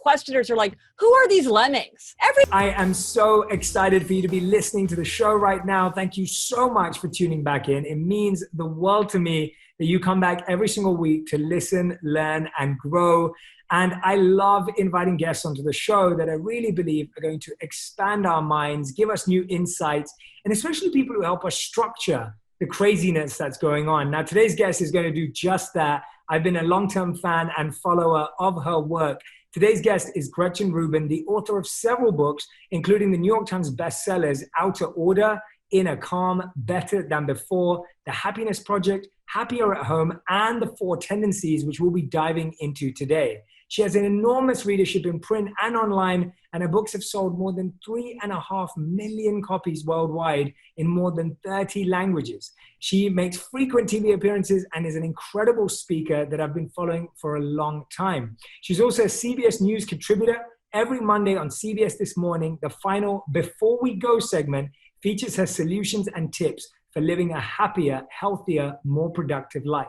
questioners are like, who are these lemmings? I am so excited for you to be listening to the show right now. Thank you so much for tuning back in. It means the world to me that you come back every single week to listen, learn, and grow. And I love inviting guests onto the show that I really believe are going to expand our minds, give us new insights, and especially people who help us structure the craziness that's going on. Now, today's guest is going to do just that. I've been a long-term fan and follower of her work. Today's guest is Gretchen Rubin, the author of several books, including the New York Times bestsellers, Outer Order, Inner Calm, Better Than Before, The Happiness Project, Happier at Home, and The 4 Tendencies, which we'll be diving into today. She has an enormous readership in print and online, and her books have sold more than 3.5 million copies worldwide in more than 30 languages. She makes frequent TV appearances and is an incredible speaker that I've been following for a long time. She's also a CBS News contributor. Every Monday on CBS This Morning, the final Before We Go segment features her solutions and tips for living a happier, healthier, more productive life.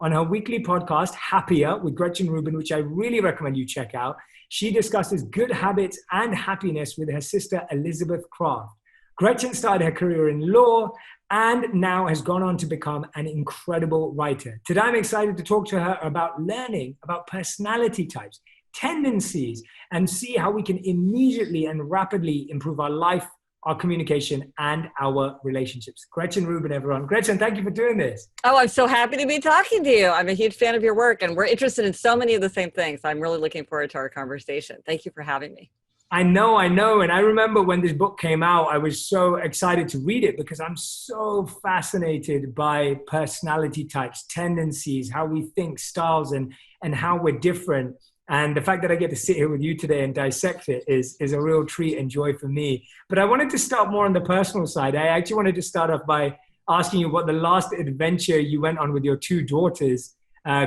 On her weekly podcast, Happier with Gretchen Rubin, which I really recommend you check out, she discusses good habits and happiness with her sister, Elizabeth Kraft. Gretchen started her career in law and now has gone on to become an incredible writer. Today, I'm excited to talk to her about learning, about personality types, tendencies, and see how we can immediately and rapidly improve our life, our communication, and our relationships. Gretchen Rubin, everyone. Gretchen, thank you for doing this. Oh, I'm so happy to be talking to you. I'm a huge fan of your work, and we're interested in so many of the same things. I'm really looking forward to our conversation. Thank you for having me. I know. And I remember when this book came out, I was so excited to read it because I'm so fascinated by personality types, tendencies, how we think, styles, and how we're different. And the fact that I get to sit here with you today and dissect it is a real treat and joy for me. But I wanted to start more on the personal side. I actually wanted to start off by asking you what the last adventure you went on with your 2 daughters,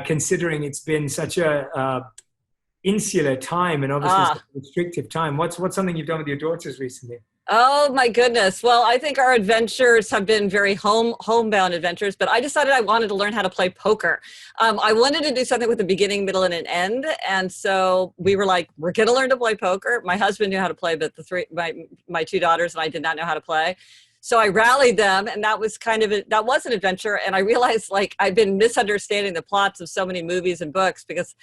considering it's been such a insular time and obviously such a restrictive time. What's something you've done with your daughters recently? Oh my goodness. Well, I think our adventures have been very homebound adventures, but I decided I wanted to learn how to play poker. I wanted to do something with a beginning, middle, and an end. And so we were like, we're going to learn to play poker. My husband knew how to play, but my 2 daughters and I did not know how to play. So I rallied them, and that was that was an adventure. And I realized like I've been misunderstanding the plots of so many movies and books because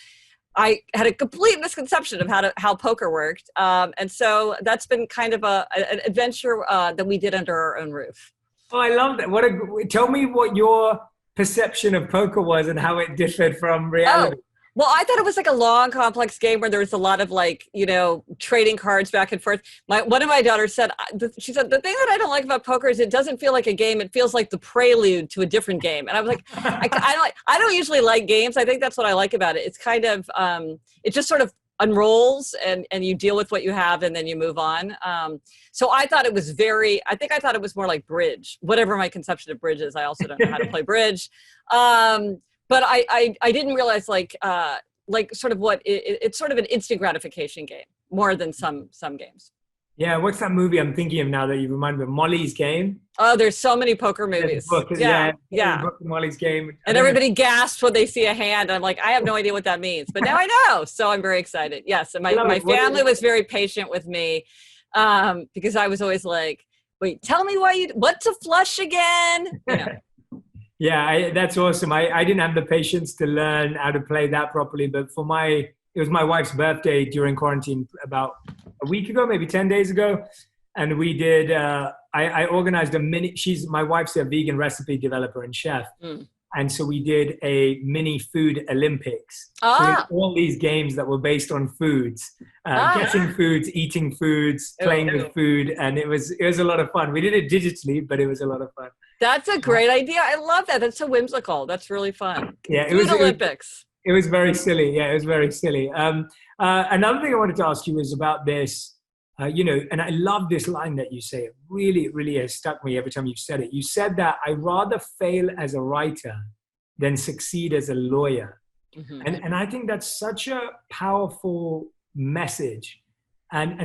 I had a complete misconception of how poker worked. And so that's been kind of an adventure that we did under our own roof. Oh, I love that. Tell me what your perception of poker was and how it differed from reality. Oh, well, I thought it was like a long, complex game where there was a lot of trading cards back and forth. One of my daughters said, she said, the thing that I don't like about poker is it doesn't feel like a game. It feels like the prelude to a different game. And I was like, I don't usually like games. I think that's what I like about it. It's kind of, it just sort of unrolls and you deal with what you have and then you move on. So I thought it was I thought it was more like bridge, whatever my conception of bridge is. I also don't know how to play bridge. But I didn't realize sort of what it's sort of an instant gratification game more than some games. Yeah, what's that movie I'm thinking of now that you remind me of? Molly's Game? Oh, there's so many poker movies. Yeah. Molly's Game. And everybody gasps when they see a hand. And I'm like, I have no idea what that means. But now I know. So I'm very excited. Yes. And my family was very patient with me because I was always like, wait, tell me what's a flush again? You know. Yeah, that's awesome. I didn't have the patience to learn how to play that properly, but it was my wife's birthday during quarantine about a week ago, maybe 10 days ago. And we did, I organized my wife's a vegan recipe developer and chef. Mm. And so we did a mini food Olympics. So all these games that were based on foods, guessing foods, eating foods, playing with food. And it was a lot of fun. We did it digitally, but it was a lot of fun. That's a great idea. I love that. That's so whimsical. That's really fun. Yeah, it was Olympics. It was very silly. Yeah, it was very silly. Another thing I wanted to ask you was about this, and I love this line that you say. It really, really has stuck me every time you've said it. You said that I rather fail as a writer than succeed as a lawyer. Mm-hmm. And I think that's such a powerful message. And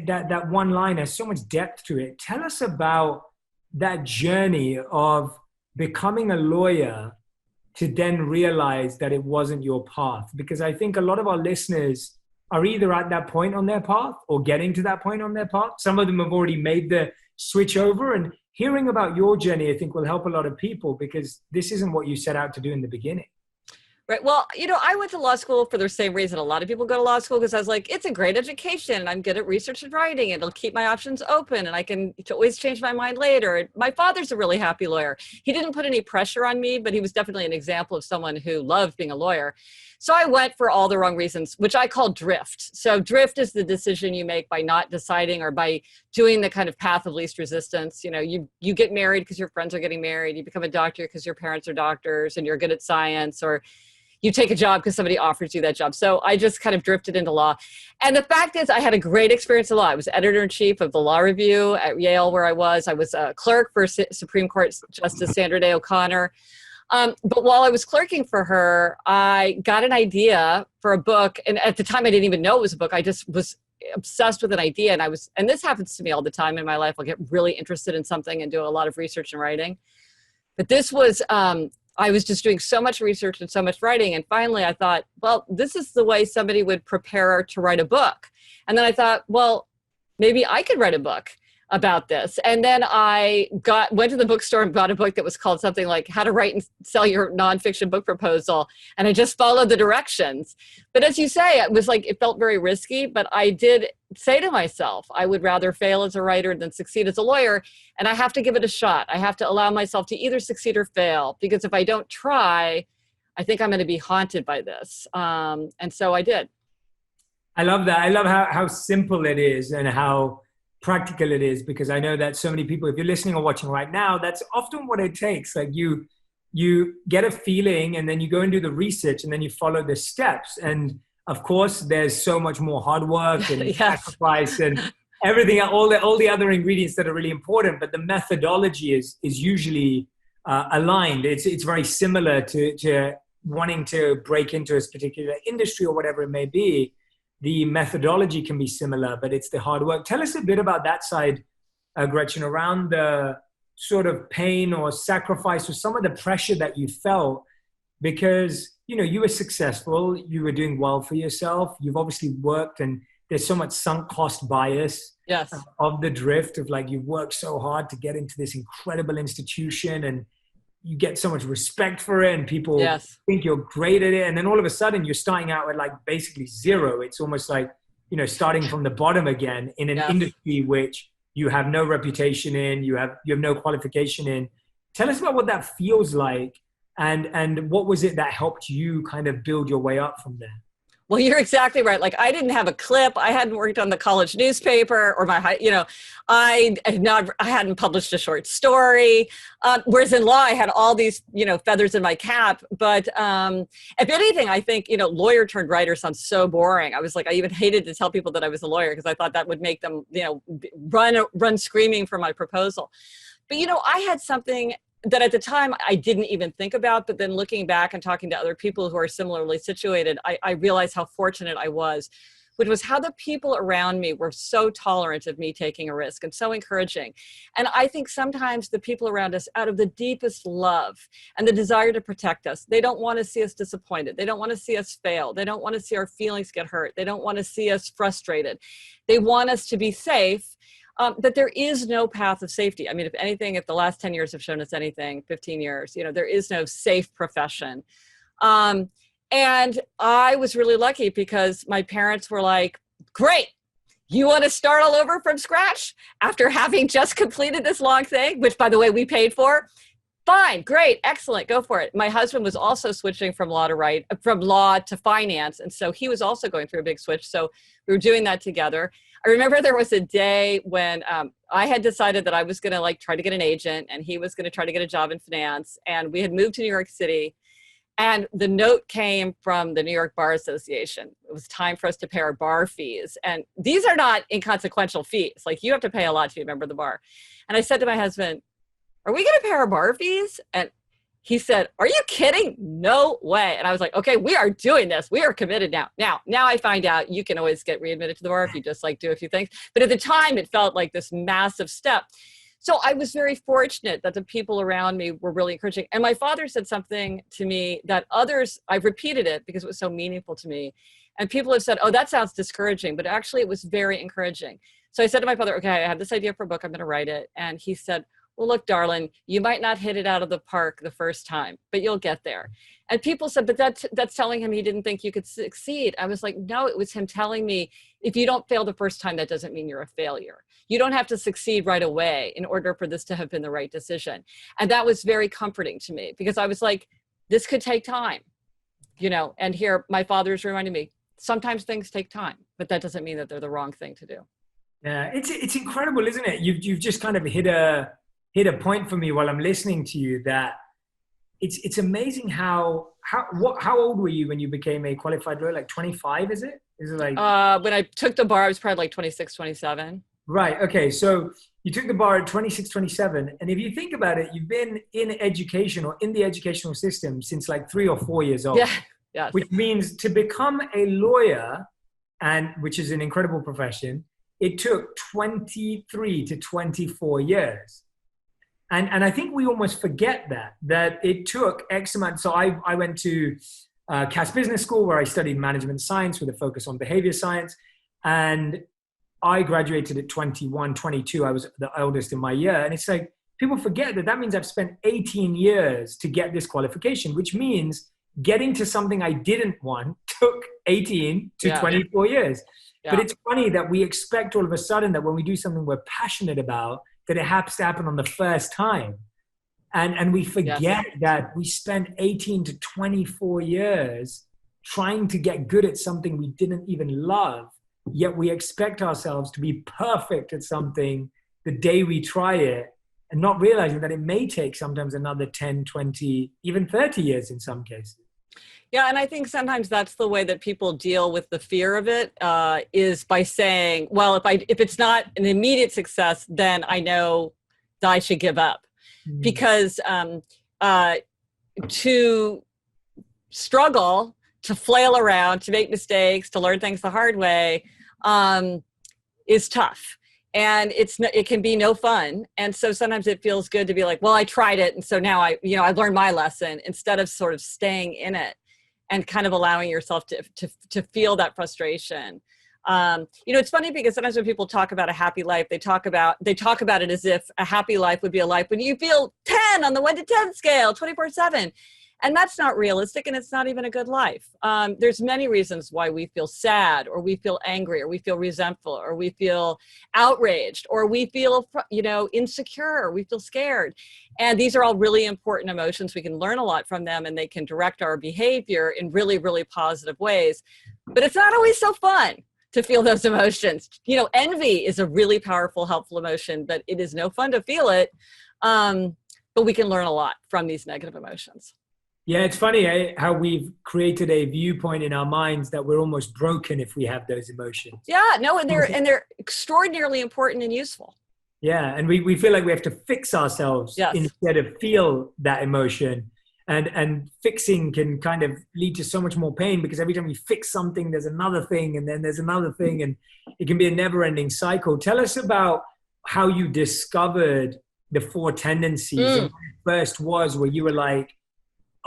that one line has so much depth to it. Tell us about that journey of becoming a lawyer to then realize that it wasn't your path. Because I think a lot of our listeners are either at that point on their path or getting to that point on their path. Some of them have already made the switch over. And hearing about your journey, I think, will help a lot of people, because this isn't what you set out to do in the beginning. Right. Well, I went to law school for the same reason a lot of people go to law school, because I was like, it's a great education and I'm good at research and writing. It'll keep my options open and I can always change my mind later. My father's a really happy lawyer. He didn't put any pressure on me, but he was definitely an example of someone who loved being a lawyer. So I went for all the wrong reasons, which I call drift. So drift is the decision you make by not deciding or by doing the kind of path of least resistance. You get married because your friends are getting married. You become a doctor because your parents are doctors and you're good at science, or you take a job because somebody offers you that job. So I just kind of drifted into law. And the fact is, I had a great experience in law. I was editor-in-chief of the Law Review at Yale, where I was. I was a clerk for Supreme Court Justice Sandra Day O'Connor. But while I was clerking for her, I got an idea for a book. And at the time, I didn't even know it was a book. I just was obsessed with an idea. And this happens to me all the time in my life. I'll get really interested in something and do a lot of research and writing. But this was... I was just doing so much research and so much writing. And finally I thought, well, this is the way somebody would prepare to write a book. And then I thought, well, maybe I could write a book about this. And then I went to the bookstore and bought a book that was called something like How to Write and Sell Your Nonfiction Book Proposal. And I just followed the directions. But as you say, it felt very risky, but I did say to myself, I would rather fail as a writer than succeed as a lawyer. And I have to give it a shot. I have to allow myself to either succeed or fail, because if I don't try, I think I'm going to be haunted by this. And so I did. I love that. I love how simple it is and how practical it is, because I know that so many people, if you're listening or watching right now, that's often what it takes. Like you get a feeling and then you go and do the research and then you follow the steps. And of course, there's so much more hard work and Yes. sacrifice and everything, all the other ingredients that are really important. But the methodology is usually aligned. It's very similar to wanting to break into a particular industry or whatever it may be. The methodology can be similar, but it's the hard work. Tell us a bit about that side, Gretchen, around the sort of pain or sacrifice or some of the pressure that you felt, because, you were successful, you were doing well for yourself. You've obviously worked, and there's so much sunk cost bias. Yes. Of the drift of like, you've worked so hard to get into this incredible institution and you get so much respect for it and people Yes. think you're great at it. And then all of a sudden you're starting out at like basically zero. It's almost like, starting from the bottom again in an Yes. industry which you have no reputation in, you have no qualification in. Tell us about what that feels like, and what was it that helped you kind of build your way up from there? Well, you're exactly right. Like, I didn't have a clip. I hadn't worked on the college newspaper or I hadn't published a short story. Whereas in law, I had all these, feathers in my cap. But if anything, I think, lawyer turned writer sounds so boring. I was like, I even hated to tell people that I was a lawyer because I thought that would make them, run screaming for my proposal. But, I had something that at the time I didn't even think about, but then looking back and talking to other people who are similarly situated, I realized how fortunate I was, which was how the people around me were so tolerant of me taking a risk and so encouraging. And I think sometimes the people around us, out of the deepest love and the desire to protect us, they don't want to see us disappointed. They don't want to see us fail. They don't want to see our feelings get hurt. They don't want to see us frustrated. They want us to be safe. That there is no path of safety. I mean, if anything, if the last 10 years have shown us anything, 15 years, there is no safe profession. And I was really lucky because my parents were like, great, you want to start all over from scratch after having just completed this long thing, which, by the way, we paid for? Fine, great, excellent, go for it. My husband was also switching from law to finance. And so he was also going through a big switch. So we were doing that together. I remember there was a day when I had decided that I was going to try to get an agent and he was going to try to get a job in finance. And we had moved to New York City and the note came from the New York Bar Association. It was time for us to pay our bar fees. And these are not inconsequential fees. Like, you have to pay a lot to be a member of the bar. And I said to my husband, are we going to pay our bar fees? And he said, are you kidding? No way. And I was like, okay, we are doing this. We are committed now. Now I find out you can always get readmitted to the bar if you just do a few things. But at the time, it felt like this massive step. So I was very fortunate that the people around me were really encouraging. And my father said something to me that others, I've repeated it because it was so meaningful to me. And people have said, oh, that sounds discouraging, but actually it was very encouraging. So I said to my father, okay, I have this idea for a book, I'm going to write it. And he said, well, look, darling, you might not hit it out of the park the first time, but you'll get there. And people said, but that's telling him he didn't think you could succeed. I was like, no, it was him telling me, if you don't fail the first time, that doesn't mean you're a failure. You don't have to succeed right away in order for this to have been the right decision. And that was very comforting to me, because I was like, this could take time, and here my father's reminding me, sometimes things take time, but that doesn't mean that they're the wrong thing to do. Yeah, it's incredible, isn't it? You've just kind of hit a point for me while I'm listening to you, that it's amazing how old were you when you became a qualified lawyer? Like 25, is it? Is it like when I took the bar, I was probably like 26, 27. Right. Okay. So you took the bar at 26, 27. And if you think about it, you've been in education or in the educational system since like 3 or 4 years old. Yeah. Yes. Which means to become a lawyer, and which is an incredible profession, it took 23 to 24 years. And I think we almost forget that it took X amount. So I went to Cass Business School, where I studied management science with a focus on behavior science. And I graduated at 21, 22. I was the eldest in my year. And it's like, people forget that means I've spent 18 years to get this qualification, which means getting to something I didn't want took 18 to 24 years. Yeah. But it's funny that we expect all of a sudden that when we do something we're passionate about, that it has to happen on the first time. And we forget that we spent 18 to 24 years trying to get good at something we didn't even love. Yet we expect ourselves to be perfect at something the day we try it, and not realizing that it may take sometimes another 10, 20, even 30 years in some cases. Yeah, and I think sometimes that's the way that people deal with the fear of it, is by saying, well, if it's not an immediate success, then I know that I should give up. Mm-hmm. Because to struggle, to flail around, to make mistakes, to learn things the hard way, is tough. And it can be no fun. And so sometimes it feels good to be like, well, I tried it. And so now I learned my lesson, instead of sort of staying in it and kind of allowing yourself to feel that frustration. It's funny because sometimes when people talk about a happy life, they talk about it as if a happy life would be a life when you feel 10 on the 1 to 10 scale, 24/7. And that's not realistic, and it's not even a good life. There's many reasons why we feel sad, or we feel angry, or we feel resentful, or we feel outraged, or we feel, insecure, or we feel scared. And these are all really important emotions. We can learn a lot from them, and they can direct our behavior in really, really positive ways. But it's not always so fun to feel those emotions. Envy is a really powerful, helpful emotion, but it is no fun to feel it. But we can learn a lot from these negative emotions. Yeah, it's funny how we've created a viewpoint in our minds that we're almost broken if we have those emotions. Yeah, no, and they're extraordinarily important and useful. Yeah, and we feel like we have to fix ourselves instead of feel that emotion. And fixing can kind of lead to so much more pain, because every time we fix something, there's another thing, and then there's another thing, and it can be a never-ending cycle. Tell us about how you discovered the 4 tendencies. And when it first was, where you were like,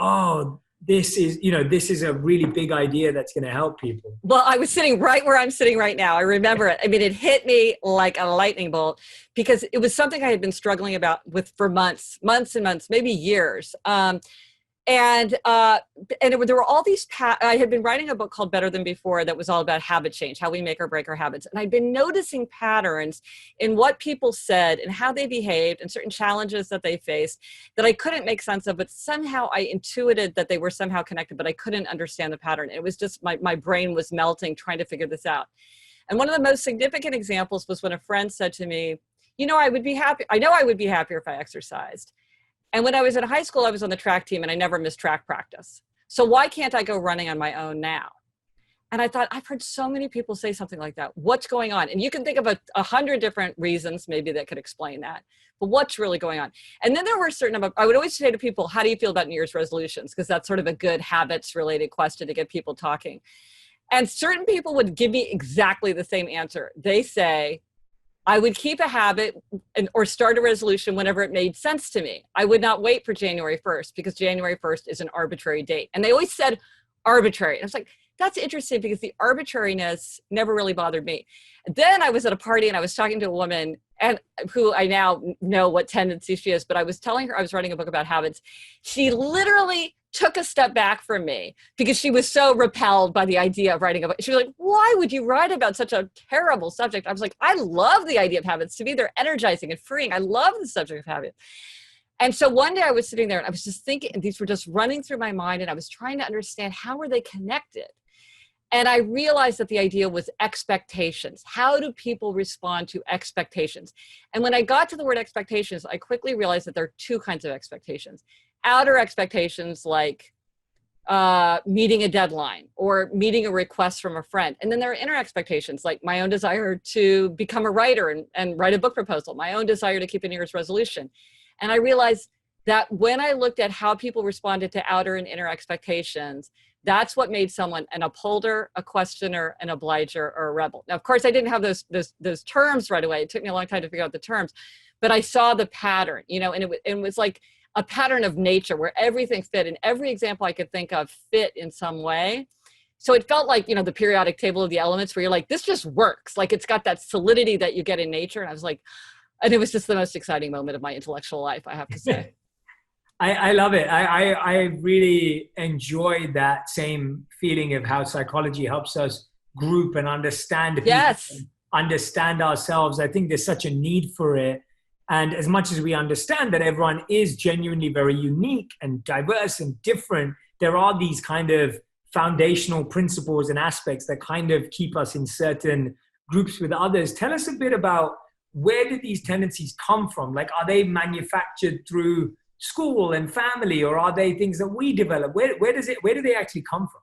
oh, this is a really big idea that's going to help people. Well, I was sitting right where I'm sitting right now. I remember it. I mean, it hit me like a lightning bolt, because it was something I had been struggling with for months and months, maybe years. And there were all these, I had been writing a book called Better Than Before that was all about habit change, how we make or break our habits. And I'd been noticing patterns in what people said and how they behaved and certain challenges that they faced that I couldn't make sense of, but somehow I intuited that they were somehow connected, but I couldn't understand the pattern. It was just, my brain was melting trying to figure this out. And one of the most significant examples was when a friend said to me, I would be happy. I know I would be happier if I exercised. And when I was in high school, I was on the track team, and I never missed track practice. So why can't I go running on my own now? And I thought, I've heard so many people say something like that. What's going on? And you can think of 100 different reasons maybe that could explain that. But what's really going on? And then there were I would always say to people, how do you feel about New Year's resolutions? Because that's sort of a good habits-related question to get people talking. And certain people would give me exactly the same answer. They say, I would keep a habit or start a resolution whenever it made sense to me. I would not wait for January 1st, because January 1st is an arbitrary date. And they always said arbitrary. And I was like, that's interesting because the arbitrariness never really bothered me. Then I was at a party and I was talking to a woman and who I now know what tendency she is, but I was telling her I was writing a book about habits. She literally took a step back from me because she was so repelled by the idea of writing a book. She was like, why would you write about such a terrible subject? I was like, I love the idea of habits. To me, they're energizing and freeing. I love the subject of habits. And so one day I was sitting there and I was just thinking, and these were just running through my mind, and I was trying to understand how were they connected? And I realized that the idea was expectations. How do people respond to expectations? And when I got to the word expectations, I quickly realized that there are two kinds of expectations. Outer expectations like meeting a deadline or meeting a request from a friend. And then there are inner expectations like my own desire to become a writer and write a book proposal, my own desire to keep a New Year's resolution. And I realized that when I looked at how people responded to outer and inner expectations, that's what made someone an upholder, a questioner, an obliger, or a rebel. Now, of course, I didn't have those terms right away. It took me a long time to figure out the terms, but I saw the pattern, and it was like a pattern of nature where everything fit, and every example I could think of fit in some way. So it felt like, the periodic table of the elements where you're like, this just works. Like it's got that solidity that you get in nature. And I was like, and it was just the most exciting moment of my intellectual life, I have to say. I love it. I really enjoyed that same feeling of how psychology helps us group and understand people, yes, and understand ourselves. I think there's such a need for it. And as much as we understand that everyone is genuinely very unique and diverse and different, there are these kind of foundational principles and aspects that kind of keep us in certain groups with others. Tell us a bit about where did these tendencies come from? Like, are they manufactured through school and family, or are they things that we develop? Where do they actually come from?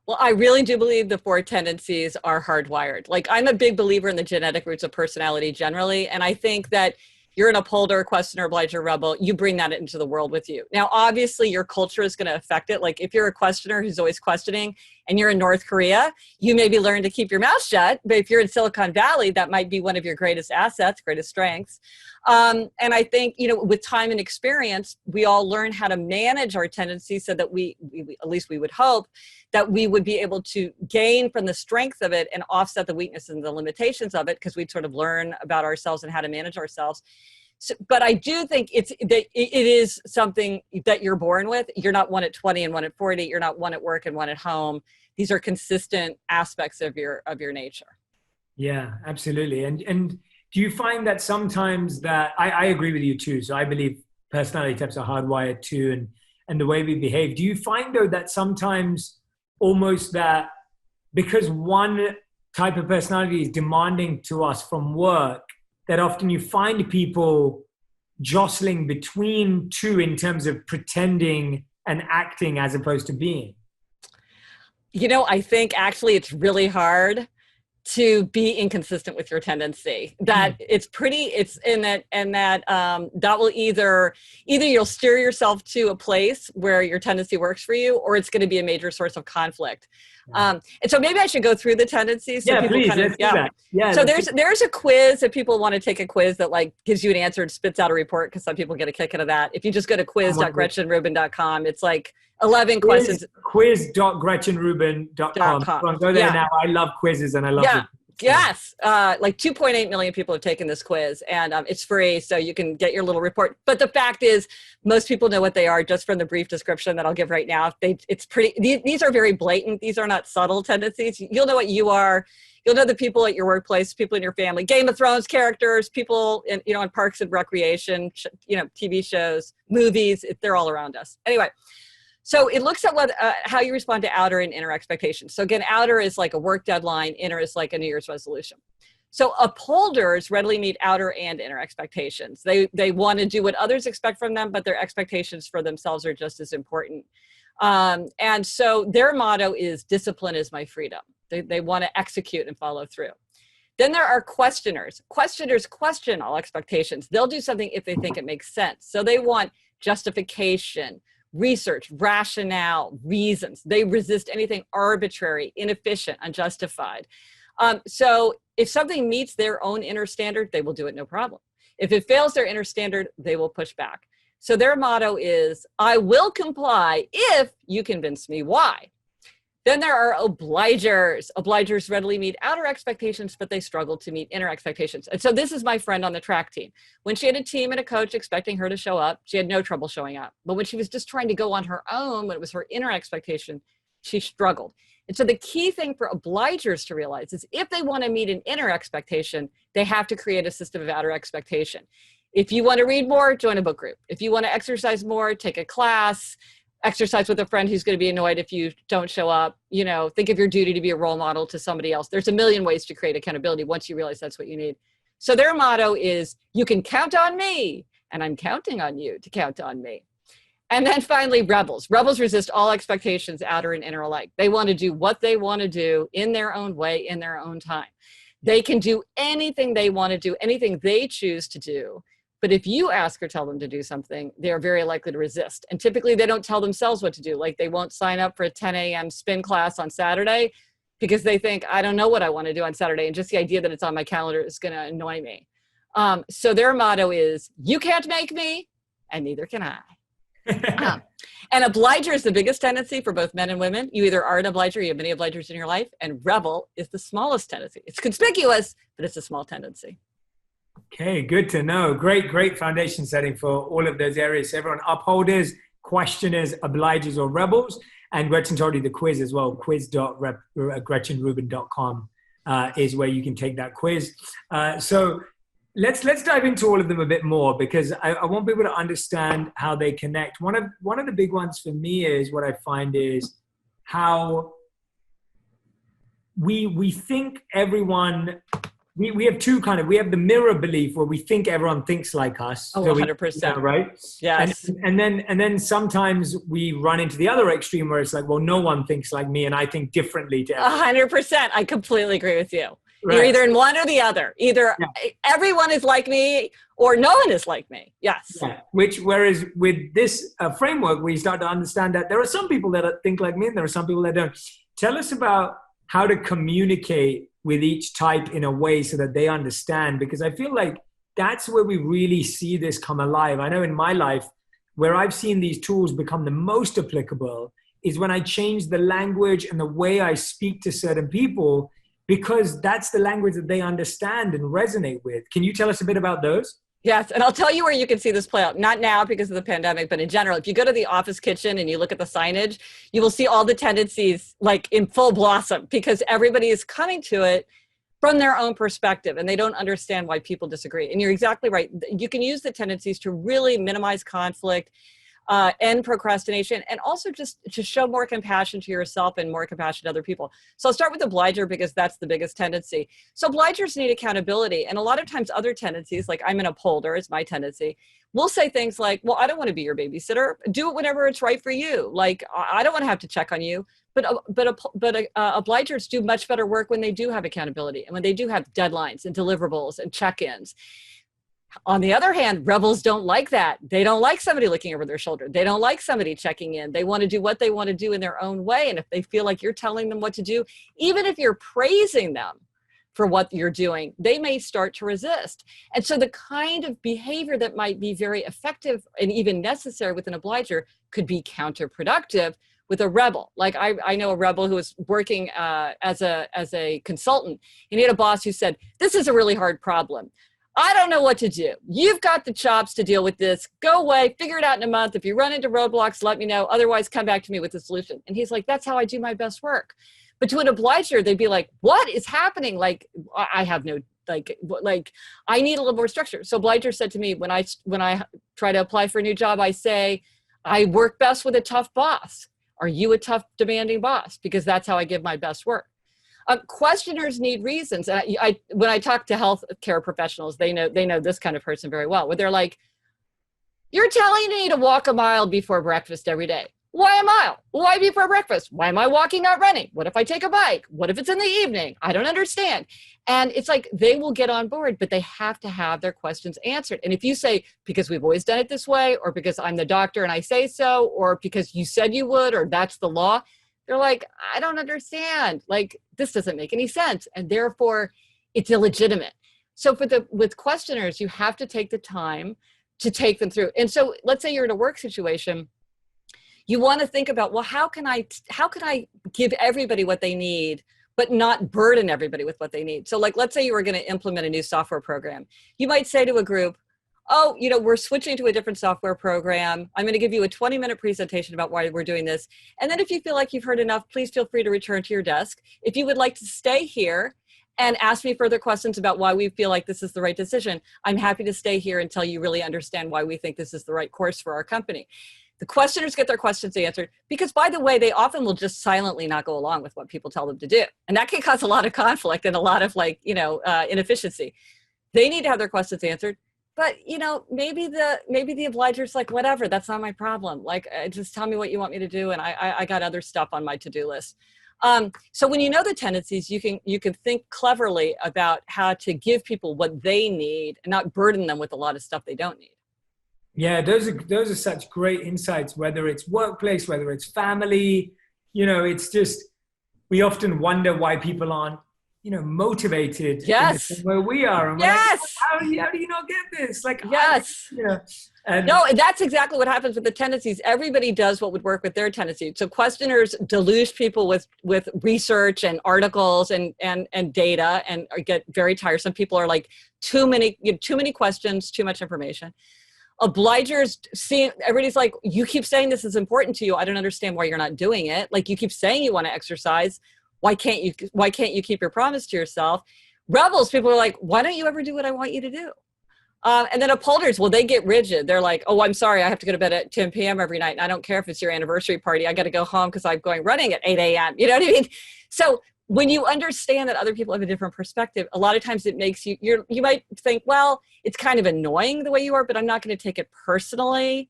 Well, I really do believe the four tendencies are hardwired. Like I'm a big believer in the genetic roots of personality generally. And I think that you're an upholder, questioner, obliger, rebel. You bring that into the world with you. Now, obviously, your culture is going to affect it. Like if you're a questioner who's always questioning and you're in North Korea, you maybe learn to keep your mouth shut. But if you're in Silicon Valley, that might be one of your greatest assets, greatest strengths. And I think, with time and experience, we all learn how to manage our tendencies so that we at least we would hope, that we would be able to gain from the strength of it and offset the weaknesses and the limitations of it because we'd sort of learn about ourselves and how to manage ourselves. So, but I do think it is something that you're born with. You're not one at 20 and one at 40. You're not one at work and one at home. These are consistent aspects of your nature. Yeah, absolutely. And do you find that sometimes that I agree with you too. So I believe personality types are hardwired too, and the way we behave. Do you find though that sometimes almost that because one type of personality is demanding to us from work, that often you find people jostling between two in terms of pretending and acting as opposed to being? I think actually it's really hard to be inconsistent with your tendency. That it's in that will either you'll steer yourself to a place where your tendency works for you, or it's going to be a major source of conflict. And so maybe I should go through the tendencies. So people please, let's do that. Yeah. So there's a quiz if people want to take a quiz that like gives you an answer and spits out a report, because some people get a kick out of that. If you just go to quiz.gretchenrubin.com, it's like 11 questions. Quiz.gretchenrubin.com. So go there now. I love quizzes and I love it. Yes. Like 2.8 million people have taken this quiz, and it's free, so you can get your little report. But the fact is, most people know what they are just from the brief description that I'll give right now. These are very blatant. These are not subtle tendencies. You'll know what you are. You'll know the people at your workplace, people in your family, Game of Thrones characters, people in Parks and Recreation, TV shows, movies. They're all around us. Anyway. So it looks at how you respond to outer and inner expectations. So again, outer is like a work deadline, inner is like a New Year's resolution. So upholders readily meet outer and inner expectations. They want to do what others expect from them, but their expectations for themselves are just as important. And so their motto is discipline is my freedom. They want to execute and follow through. Then there are questioners. Questioners question all expectations. They'll do something if they think it makes sense. So they want justification, research, rationale, reasons. They resist anything arbitrary, inefficient, unjustified. So if something meets their own inner standard, they will do it no problem. If it fails their inner standard, they will push back. So their motto is, I will comply if you convince me why. Then there are obligers. Obligers readily meet outer expectations, but they struggle to meet inner expectations. And so this is my friend on the track team. When she had a team and a coach expecting her to show up, she had no trouble showing up. But when she was just trying to go on her own, when it was her inner expectation, she struggled. And so the key thing for obligers to realize is if they want to meet an inner expectation, they have to create a system of outer expectation. If you want to read more, join a book group. If you want to exercise more, take a class. Exercise with a friend who's going to be annoyed if you don't show up. Think of your duty to be a role model to somebody else. There's a million ways to create accountability once you realize that's what you need. So their motto is, you can count on me, and I'm counting on you to count on me. And then finally, rebels. Rebels resist all expectations, outer and inner alike. They want to do what they want to do in their own way, in their own time. They can do anything they want to do, anything they choose to do. But if you ask or tell them to do something, they're very likely to resist. And typically they don't tell themselves what to do. Like they won't sign up for a 10 a.m. spin class on Saturday because they think, I don't know what I want to do on Saturday. And just the idea that it's on my calendar is going to annoy me. So their motto is, you can't make me, and neither can I. And obliger is the biggest tendency for both men and women. You either are an obliger, you have many obligers in your life, and rebel is the smallest tendency. It's conspicuous, but it's a small tendency. Okay, good to know. Great foundation setting for all of those areas. Everyone, upholders, questioners, obligers, or rebels. And Gretchen told you the quiz as well. quiz.gretchenrubin.com is where you can take that quiz. So let's dive into all of them a bit more, because I want people to understand how they connect. One of the big ones for me is what I find is how we think everyone. We have two we have the mirror belief where we think everyone thinks like us. Oh, 100%. Right? Yes. And then sometimes we run into the other extreme where it's like, well, no one thinks like me and I think differently to everyone. 100%. I completely agree with you. Right. You're either in one or the other. Either everyone is like me or no one is like me. Yes. Yeah. Whereas with this framework, we start to understand that there are some people that think like me and there are some people that don't. Tell us about how to communicate with each type in a way so that they understand, because I feel like that's where we really see this come alive. I know in my life, where I've seen these tools become the most applicable is when I change the language and the way I speak to certain people, because that's the language that they understand and resonate with. Can you tell us a bit about those? Yes, and I'll tell you where you can see this play out. Not now because of the pandemic, but in general. If you go to the office kitchen and you look at the signage, you will see all the tendencies like in full blossom, because everybody is coming to it from their own perspective and they don't understand why people disagree. And you're exactly right. You can use the tendencies to really minimize conflict, end procrastination, and also just to show more compassion to yourself and more compassion to other people. So I'll start with obliger because that's the biggest tendency. So obligers need accountability. And a lot of times other tendencies, like I'm an upholder is my tendency, we'll say things like, well, I don't want to be your babysitter. Do it whenever it's right for you. Like, I don't want to have to check on you. But obligers do much better work when they do have accountability and when they do have deadlines and deliverables and check-ins. On the other hand, rebels don't like that. They don't like somebody looking over their shoulder. They don't like somebody checking in. They want to do what they want to do in their own way. And if they feel like you're telling them what to do, even if you're praising them for what you're doing, they may start to resist. And so the kind of behavior that might be very effective and even necessary with an obliger could be counterproductive with a rebel. Like I know a rebel who was working as a consultant, and he had a boss who said, this is a really hard problem. I don't know what to do. You've got the chops to deal with this. Go away, figure it out in a month. If you run into roadblocks, let me know. Otherwise, come back to me with a solution. And he's like, that's how I do my best work. But to an obliger, they'd be like, what is happening? Like, I have no, like I need a little more structure. So obliger said to me, when I try to apply for a new job, I say, I work best with a tough boss. Are you a tough, demanding boss? Because that's how I give my best work. Questioners need reasons. When I talk to healthcare professionals, they know this kind of person very well, where they're like, you're telling me to walk a mile before breakfast every day. Why a mile? Why before breakfast? Why am I walking, not running? What if I take a bike? What if it's in the evening? I don't understand. And it's like they will get on board, but they have to have their questions answered. And if you say, because we've always done it this way, or because I'm the doctor and I say so, or because you said you would, or that's the law, they're like, I don't understand. Like, this doesn't make any sense. And therefore, it's illegitimate. So with questioners, you have to take the time to take them through. And so let's say you're in a work situation. You want to think about, well, how can I give everybody what they need, but not burden everybody with what they need? So like, let's say you were going to implement a new software program. You might say to a group, oh, we're switching to a different software program. I'm going to give you a 20-minute presentation about why we're doing this. And then if you feel like you've heard enough, please feel free to return to your desk. If you would like to stay here and ask me further questions about why we feel like this is the right decision, I'm happy to stay here until you really understand why we think this is the right course for our company. The questioners get their questions answered because, by the way, they often will just silently not go along with what people tell them to do. And that can cause a lot of conflict and a lot of inefficiency. They need to have their questions answered. But, maybe the obliger's like, whatever, that's not my problem. Like, just tell me what you want me to do. And I got other stuff on my to-do list. So when you know the tendencies, you can think cleverly about how to give people what they need and not burden them with a lot of stuff they don't need. Yeah, those are such great insights, whether it's workplace, whether it's family, it's just, we often wonder why people aren't, motivated. Yes. In the same way we are. And yes. Like, how do you not get this? Like, yes. And no, that's exactly what happens with the tendencies. Everybody does what would work with their tendencies. So questioners deluge people with research and articles and data and get very tiresome. People are like, too many questions, too much information. Obligers see, everybody's like, you keep saying this is important to you. I don't understand why you're not doing it. Like, you keep saying you want to exercise. Why can't you keep your promise to yourself? Rebels, people are like, why don't you ever do what I want you to do? And then upholders, well, they get rigid. They're like, oh, I'm sorry, I have to go to bed at 10 p.m. every night. And I don't care if it's your anniversary party. I got to go home because I'm going running at 8 a.m. You know what I mean? So when you understand that other people have a different perspective, a lot of times it makes you might think, well, it's kind of annoying the way you are, but I'm not going to take it personally.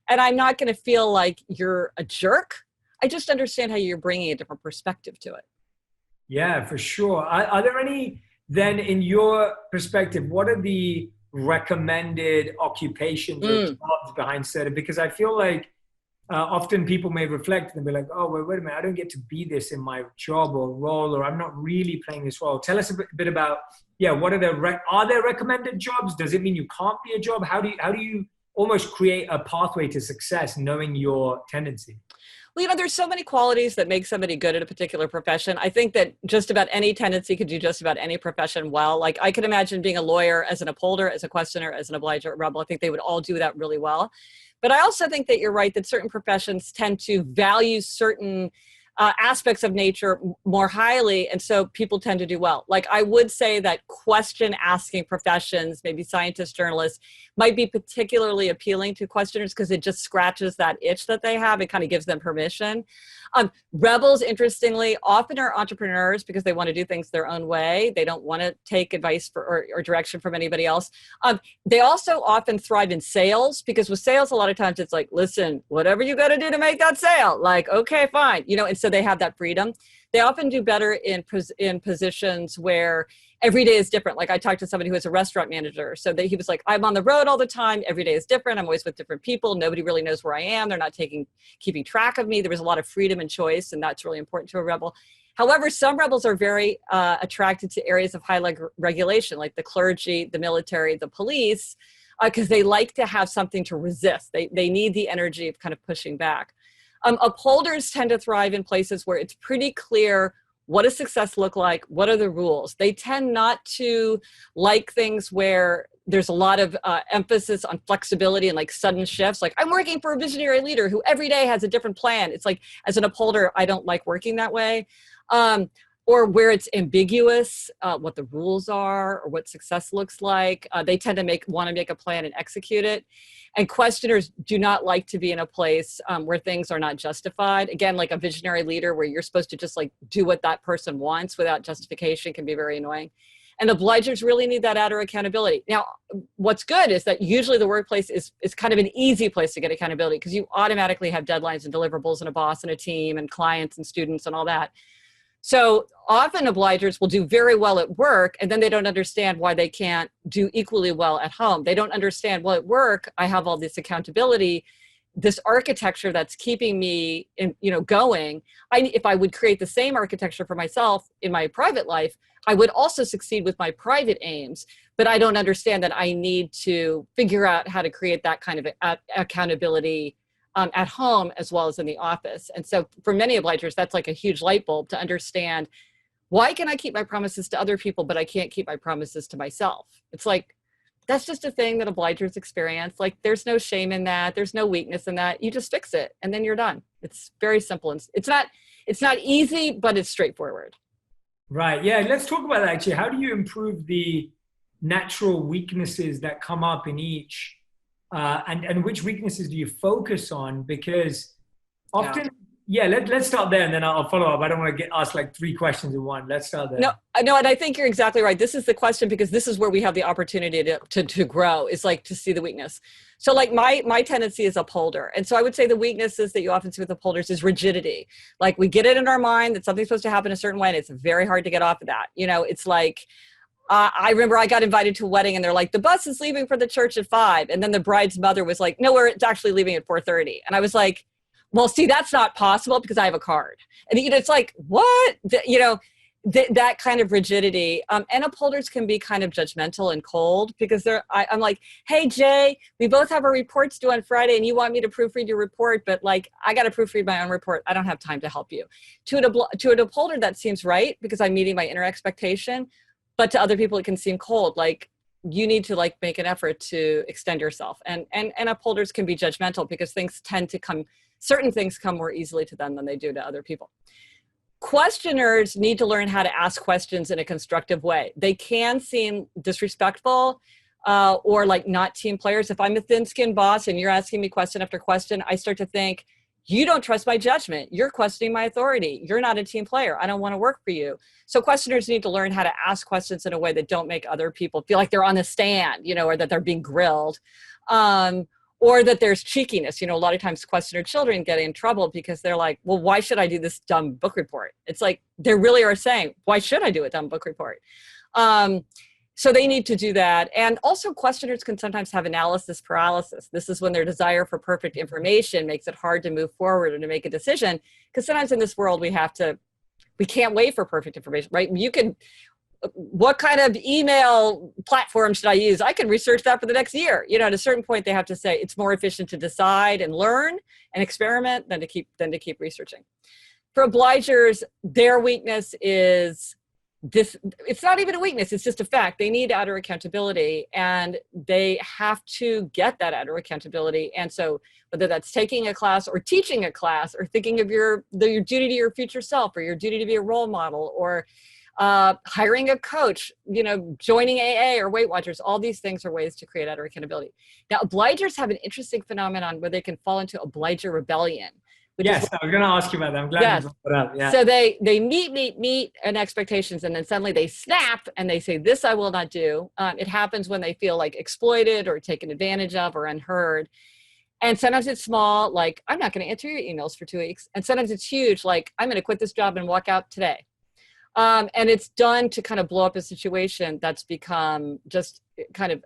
And I'm not going to feel like you're a jerk. I just understand how you're bringing a different perspective to it. Yeah, for sure. Are there any, then, in your perspective, what are the recommended occupations or jobs behind certain? Because I feel like often people may reflect and be like, oh, wait a minute, I don't get to be this in my job or role, or I'm not really playing this role. Tell us a bit about, what are there recommended jobs? Does it mean you can't be a job? How do you almost create a pathway to success knowing your tendency? Well, there's so many qualities that make somebody good at a particular profession. I think that just about any tendency could do just about any profession well. Like, I could imagine being a lawyer as an upholder, as a questioner, as an obliger, a rebel. I think they would all do that really well. But I also think that you're right that certain professions tend to value certain aspects of nature more highly, and so people tend to do well. Like, I would say that question asking professions, maybe scientists, journalists, might be particularly appealing to questioners because it just scratches that itch that they have. It kind of gives them permission. Rebels, interestingly, often are entrepreneurs because they want to do things their own way. They don't want to take advice or direction from anybody else. They also often thrive in sales because with sales, a lot of times it's like, listen, whatever you got to do to make that sale, like, okay, fine. And so they have that freedom. They often do better in positions where every day is different. Like, I talked to somebody who was a restaurant manager. So he was like, I'm on the road all the time. Every day is different. I'm always with different people. Nobody really knows where I am. They're not keeping track of me. There was a lot of freedom and choice, and that's really important to a rebel. However, some rebels are very attracted to areas of high regulation, like the clergy, the military, the police, because they like to have something to resist. They need the energy of kind of pushing back. Upholders tend to thrive in places where it's pretty clear what does success look like? What are the rules? They tend not to like things where there's a lot of emphasis on flexibility and like sudden shifts. Like, I'm working for a visionary leader who every day has a different plan. It's like, as an upholder, I don't like working that way. Or where it's ambiguous, what the rules are or what success looks like. They tend to want to make a plan and execute it. And questioners do not like to be in a place where things are not justified. Again, like a visionary leader where you're supposed to just like do what that person wants without justification can be very annoying. And obligers really need that outer accountability. Now, what's good is that usually the workplace is kind of an easy place to get accountability because you automatically have deadlines and deliverables and a boss and a team and clients and students and all that. So often obligers will do very well at work, and then they don't understand why they can't do equally well at home. They don't understand, well, at work, I have all this accountability, this architecture that's keeping me going. If I would create the same architecture for myself in my private life, I would also succeed with my private aims, but I don't understand that I need to figure out how to create that kind of accountability at home as well as in the office. And so for many obligers, that's like a huge light bulb to understand, why can I keep my promises to other people, but I can't keep my promises to myself? It's like, that's just a thing that obligers experience. Like, there's no shame in that. There's no weakness in that. You just fix it and then you're done. It's very simple. And it's not easy, but it's straightforward. Right. Yeah. Let's talk about that actually. How do you improve the natural weaknesses that come up in each? And which weaknesses do you focus on? Because often, let's start there and then I'll follow up. I don't want to get asked like 3 questions in one. Let's start there. No, and I think you're exactly right. This is the question, because this is where we have the opportunity to grow, is like to see the weakness. So like my tendency is upholder. And so I would say the weaknesses that you often see with upholders is rigidity. Like, we get it in our mind that something's supposed to happen a certain way, and it's very hard to get off of that. You know, it's like, I remember I got invited to a wedding and they're like, the bus is leaving for the church at 5. And then the bride's mother was like, no, it's actually leaving at 4:30. And I was like, well, see, that's not possible because I have a card. And it's like, what? That kind of rigidity. And upholders can be kind of judgmental and cold, because I'm like, hey, Jay, we both have our reports due on Friday and you want me to proofread your report, but like, I got to proofread my own report. I don't have time to help you. To an upholder, that seems right because I'm meeting my inner expectation. But to other people, it can seem cold. Like, you need to like make an effort to extend yourself. And upholders can be judgmental because certain things come more easily to them than they do to other people. Questioners need to learn how to ask questions in a constructive way. They can seem disrespectful or like not team players. If I'm a thin-skinned boss and you're asking me question after question, I start to think, you don't trust my judgment. You're questioning my authority. You're not a team player. I don't want to work for you. So questioners need to learn how to ask questions in a way that don't make other people feel like they're on the stand, or that they're being grilled, or that there's cheekiness. A lot of times questioner children get in trouble because they're like, well, why should I do this dumb book report? It's like, they really are saying, why should I do a dumb book report? So they need to do that. And also questioners can sometimes have analysis paralysis. This is when their desire for perfect information makes it hard to move forward or to make a decision. Because sometimes in this world, we can't wait for perfect information, right? What kind of email platform should I use? I can research that for the next year. At a certain point, they have to say it's more efficient to decide and learn and experiment than to keep researching. For obligers, their weakness is this. It's not even a weakness. It's just a fact. They need outer accountability, and they have to get that outer accountability. And so whether that's taking a class or teaching a class or thinking of your duty to your future self or your duty to be a role model or hiring a coach, joining AA or Weight Watchers, all these things are ways to create outer accountability. Now, obligers have an interesting phenomenon where they can fall into obliger rebellion. Yes, I was going to ask you about that. I'm glad you brought it up. Yeah. So they meet an expectations, and then suddenly they snap and they say, this I will not do. It happens when they feel like exploited or taken advantage of or unheard. And sometimes it's small, like, I'm not going to answer your emails for 2 weeks. And sometimes it's huge, like, I'm going to quit this job and walk out today. And it's done to kind of blow up a situation that's become just kind of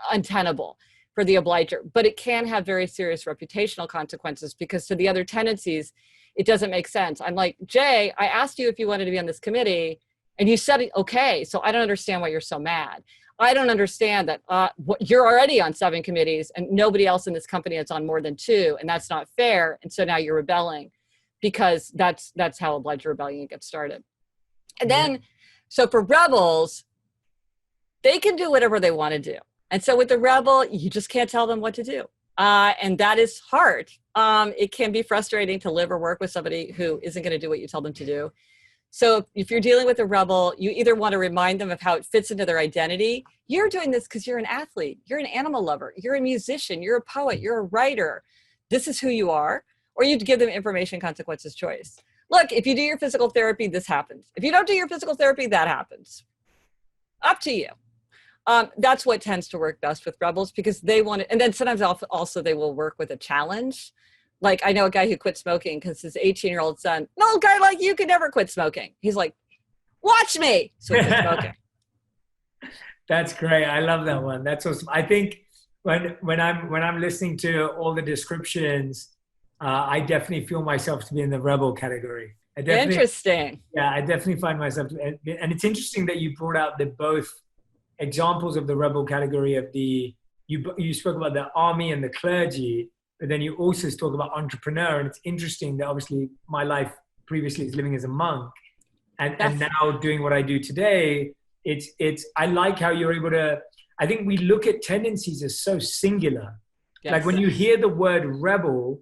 untenable for the obliger. But it can have very serious reputational consequences, because to the other tendencies, it doesn't make sense. I'm like, Jay, I asked you if you wanted to be on this committee and you said, okay, so I don't understand why you're so mad. I don't understand that you're already on 7 committees and nobody else in this company is on more than 2, and that's not fair. And so now you're rebelling, because that's how obliger rebellion gets started. And then, so for rebels, they can do whatever they want to do. And so with the rebel, you just can't tell them what to do. And that is hard. It can be frustrating to live or work with somebody who isn't going to do what you tell them to do. So if you're dealing with a rebel, you either want to remind them of how it fits into their identity. You're doing this because you're an athlete. You're an animal lover. You're a musician. You're a poet. You're a writer. This is who you are. Or you give them information consequences choice. Look, if you do your physical therapy, this happens. If you don't do your physical therapy, that happens. Up to you. That's what tends to work best with rebels, because they want to, and then sometimes also they will work with a challenge. Like, I know a guy who quit smoking because his 18-year-old son, no guy like you could never quit smoking. He's like, watch me. So he quit smoking. That's great. I love that one. That's awesome. I think when I'm listening to all the descriptions, I definitely feel myself to be in the rebel category. Interesting. Yeah, I definitely find myself, and it's interesting that you brought out the both examples of the rebel category of you spoke about the army and the clergy, but then you also talk about entrepreneur. And it's interesting that obviously my life previously is living as a monk, and now doing what I do today. I like how you're able to, I think we look at tendencies as so singular. Yes. Like when you hear the word rebel,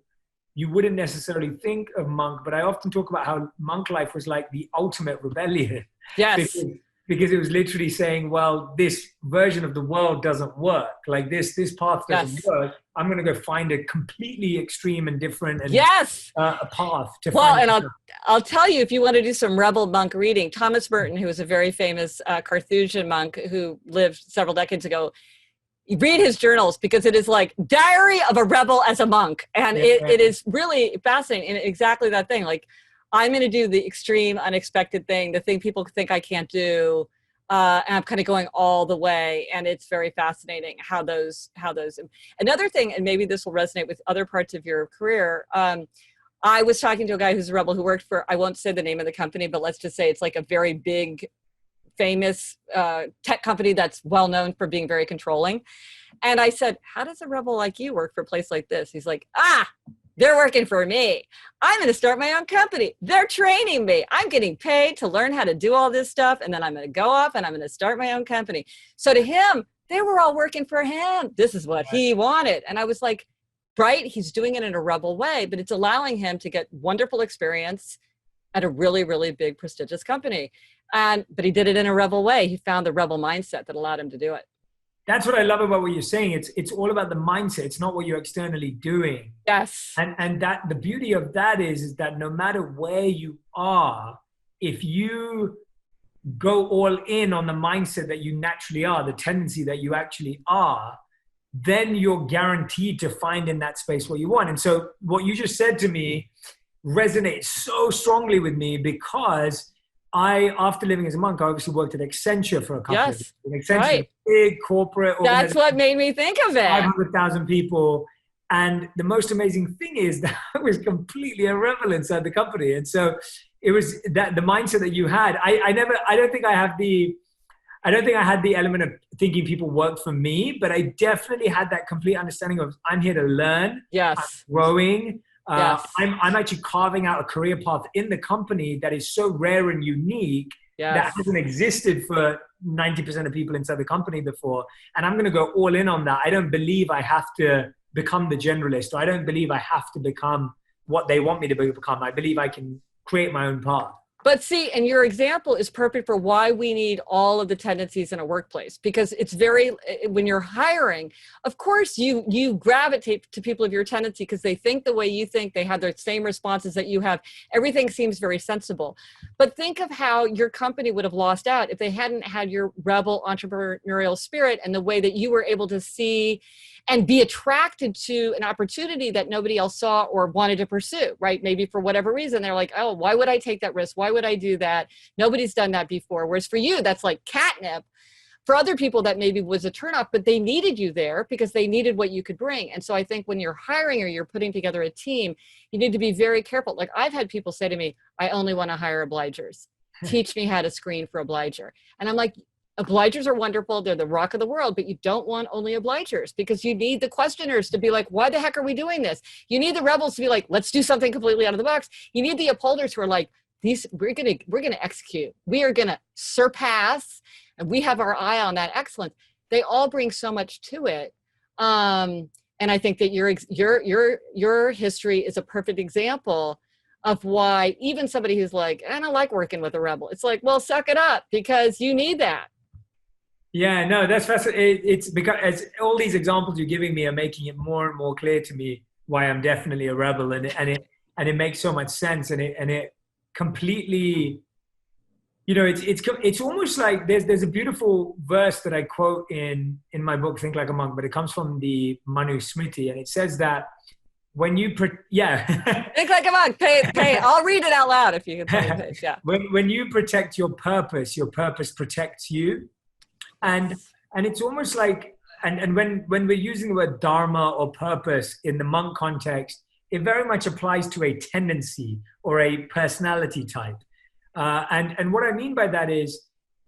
you wouldn't necessarily think of monk, but I often talk about how monk life was like the ultimate rebellion. Yes. Because it was literally saying, well, this version of the world doesn't work. Like this path doesn't work. I'm going to go find a completely extreme and different and a path to find. And I'll tell you, if you want to do some rebel monk reading, Thomas Merton, who was a very famous Carthusian monk who lived several decades ago, read his journals, because it is like diary of a rebel as a monk. And it is really fascinating. And exactly that thing, like, I'm going to do the extreme, unexpected thing, the thing people think I can't do. And I'm kind of going all the way. And it's very fascinating how those, another thing, and maybe this will resonate with other parts of your career. I was talking to a guy who's a rebel who worked for, I won't say the name of the company, but let's just say it's like a very big, famous tech company that's well known for being very controlling. And I said, how does a rebel like you work for a place like this? He's like, they're working for me. I'm going to start my own company. They're training me. I'm getting paid to learn how to do all this stuff. And then I'm going to go off and I'm going to start my own company. So to him, they were all working for him. This is what he wanted. And I was like, right, he's doing it in a rebel way, but it's allowing him to get wonderful experience at a really, really big, prestigious company. But he did it in a rebel way. He found the rebel mindset that allowed him to do it. That's what I love about what you're saying. It's all about the mindset. It's not what you're externally doing. Yes. And that the beauty of that is that no matter where you are, if you go all in on the mindset that you naturally are, the tendency that you actually are, then you're guaranteed to find in that space what you want. And so what you just said to me resonates so strongly with me, because after living as a monk, I obviously worked at Accenture for a couple of years. Accenture, big corporate. That's what made me think of it. 500,000 people. And the most amazing thing is that I was completely a rebel inside the company. And so it was that the mindset that you had. I don't think I had the element of thinking people work for me, but I definitely had that complete understanding of I'm here to learn. Yes. I'm growing. I'm actually carving out a career path in the company that is so rare and unique that hasn't existed for 90% of people inside the company before. And I'm going to go all in on that. I don't believe I have to become the generalist, or I don't believe I have to become what they want me to become. I believe I can create my own path. But see, and your example is perfect for why we need all of the tendencies in a workplace, because it's when you're hiring, of course you gravitate to people of your tendency because they think the way you think, they have the same responses that you have. Everything seems very sensible. But think of how your company would have lost out if they hadn't had your rebel entrepreneurial spirit and the way that you were able to see and be attracted to an opportunity that nobody else saw or wanted to pursue, right? Maybe for whatever reason, they're like, oh, why would I take that risk? Why would I do that? Nobody's done that before. Whereas for you, that's like catnip. For other people, that maybe was a turnoff, but they needed you there because they needed what you could bring. And so I think when you're hiring or you're putting together a team, you need to be very careful. Like I've had people say to me, I only want to hire obligers. Teach me how to screen for obliger. And I'm like, obligers are wonderful. They're the rock of the world, but you don't want only obligers because you need the questioners to be like, why the heck are we doing this? You need the rebels to be like, let's do something completely out of the box. You need the upholders who are like, we're going to execute. We are going to surpass, and we have our eye on that excellence. They all bring so much to it. And I think that your history is a perfect example of why even somebody who's like, I don't like working with a rebel. It's like, well, suck it up because you need that. Yeah, no, that's fascinating. It's because all these examples you're giving me are making it more and more clear to me why I'm definitely a rebel, and it makes so much sense, and it completely, it's almost like there's a beautiful verse that I quote in my book Think Like a Monk, but it comes from the Manu Smriti, and it says that when you Think like a monk, pay. I'll read it out loud if you can play it. Yeah. When you protect your purpose protects you. And it's almost like, and when we're using the word dharma or purpose in the monk context, it very much applies to a tendency or a personality type. And what I mean by that is,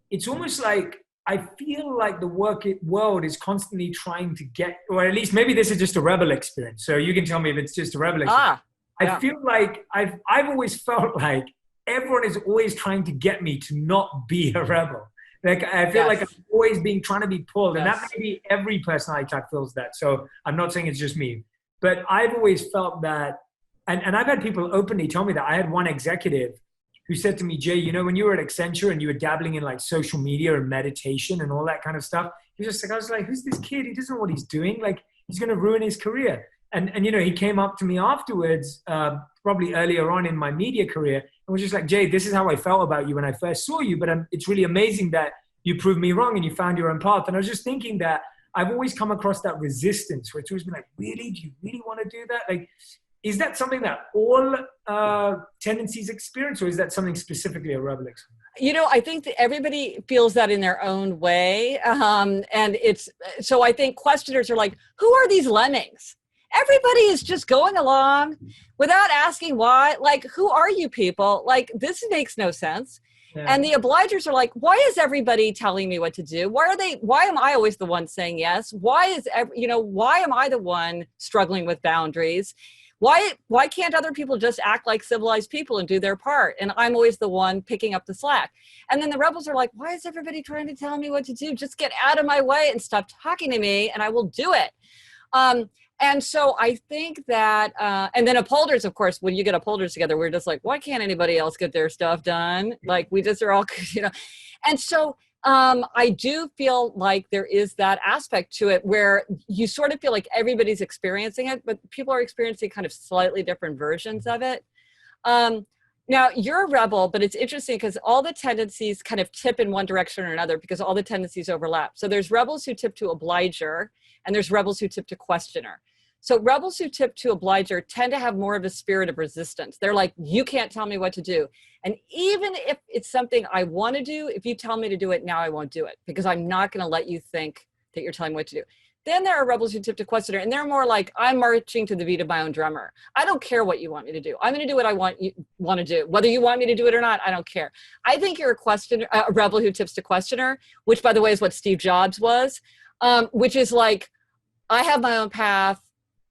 it's almost like I feel like the world is constantly trying to get, or at least maybe this is just a rebel experience. So you can tell me if it's just a rebel experience. Yeah. I feel like I've always felt like everyone is always trying to get me to not be a rebel. Like I feel like I'm always trying to be pulled, and that may be every personality type feels that. So I'm not saying it's just me, but I've always felt that, and I've had people openly tell me that. I had one executive who said to me, Jay, you know, when you were at Accenture and you were dabbling in like social media and meditation and all that kind of stuff, he was just like, I was like, who's this kid? He doesn't know what he's doing. Like he's going to ruin his career. And you know, he came up to me afterwards, probably earlier on in my media career, and was just like, Jay, this is how I felt about you when I first saw you, but it's really amazing that you proved me wrong and you found your own path. And I was just thinking that I've always come across that resistance where it's always been like, really? Do you really want to do that? Like, is that something that all tendencies experience, or is that something specifically a rebel experience? You know, I think that everybody feels that in their own way. So I think questioners are like, who are these lemmings? Everybody is just going along without asking why. Like, who are you people? Like, this makes no sense. Yeah. And the obligers are like, why is everybody telling me what to do? Why am I always the one saying yes? Why am I the one struggling with boundaries? Why can't other people just act like civilized people and do their part? And I'm always the one picking up the slack. And then the rebels are like, why is everybody trying to tell me what to do? Just get out of my way and stop talking to me and I will do it. And so I think that, and then upholders, of course, when you get upholders together, we're just like, why can't anybody else get their stuff done? Like we just are all, you know. And so I do feel like there is that aspect to it where you sort of feel like everybody's experiencing it, but people are experiencing kind of slightly different versions of it. Now you're a rebel, but it's interesting because all the tendencies kind of tip in one direction or another because all the tendencies overlap. So there's rebels who tip to obliger and there's rebels who tip to questioner. So rebels who tip to obliger tend to have more of a spirit of resistance. They're like, you can't tell me what to do. And even if it's something I want to do, if you tell me to do it now, I won't do it because I'm not going to let you think that you're telling me what to do. Then there are rebels who tip to questioner, and they're more like, I'm marching to the beat of my own drummer. I don't care what you want me to do. I'm going to do what I want to do. Whether you want me to do it or not, I don't care. I think you're a rebel who tips to questioner, which, by the way, is what Steve Jobs was, which is like, I have my own path.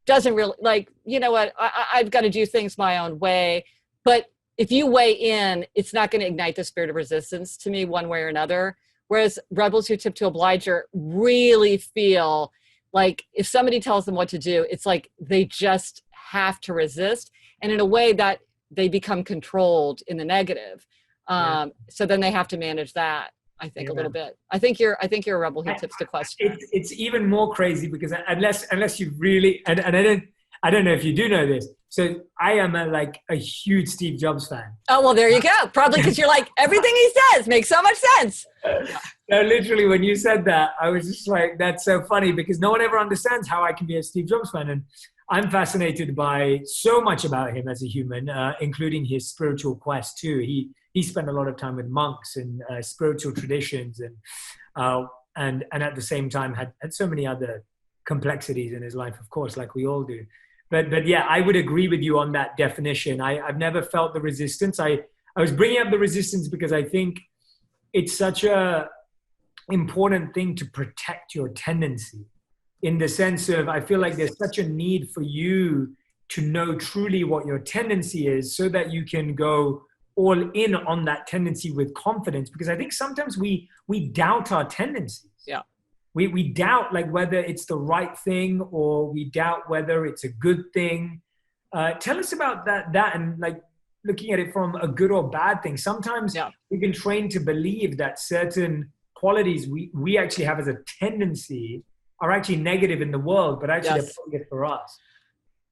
Doesn't really, like, you know what, I've got to do things my own way. But if you weigh in, it's not going to ignite the spirit of resistance to me one way or another. Whereas rebels who tip to obliger really feel like if somebody tells them what to do, it's like they just have to resist. And in a way that they become controlled in the negative. So then they have to manage that. I think a little bit. I think you're a rebel who tips to question. It's even more crazy because unless you really, and I don't know if you do know this. So I am a huge Steve Jobs fan. Oh, well, there you go. Probably because you're like, everything he says makes so much sense. No, literally when you said that, I was just like, that's so funny because no one ever understands how I can be a Steve Jobs fan. And I'm fascinated by so much about him as a human, including his spiritual quest too. He spent a lot of time with monks and spiritual traditions and at the same time had so many other complexities in his life, of course, like we all do. But yeah, I would agree with you on that definition. I've never felt the resistance. I was bringing up the resistance because I think it's such a important thing to protect your tendency in the sense of, I feel like there's such a need for you to know truly what your tendency is so that you can go all in on that tendency with confidence, because I think sometimes we doubt our tendencies. Yeah. We doubt like whether it's the right thing or we doubt whether it's a good thing. Tell us about that and like looking at it from a good or bad thing. Sometimes we've been trained to believe that certain qualities we actually have as a tendency are actually negative in the world, but actually they're positive for us.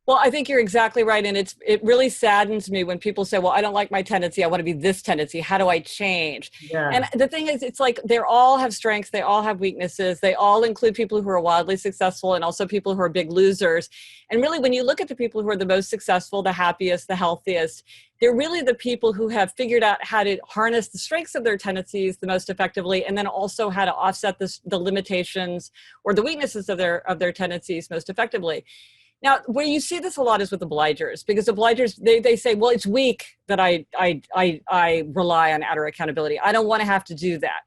Well, I think you're exactly right. And it really saddens me when people say, well, I don't like my tendency. I want to be this tendency. How do I change? Yeah. And the thing is, it's like they all have strengths. They all have weaknesses. They all include people who are wildly successful and also people who are big losers. And really, when you look at the people who are the most successful, the happiest, the healthiest, they're really the people who have figured out how to harness the strengths of their tendencies the most effectively, and then also how to offset the limitations or the weaknesses of their tendencies most effectively. Now, where you see this a lot is with obligers, because obligers, they say, well, it's weak that I rely on outer accountability. I don't want to have to do that.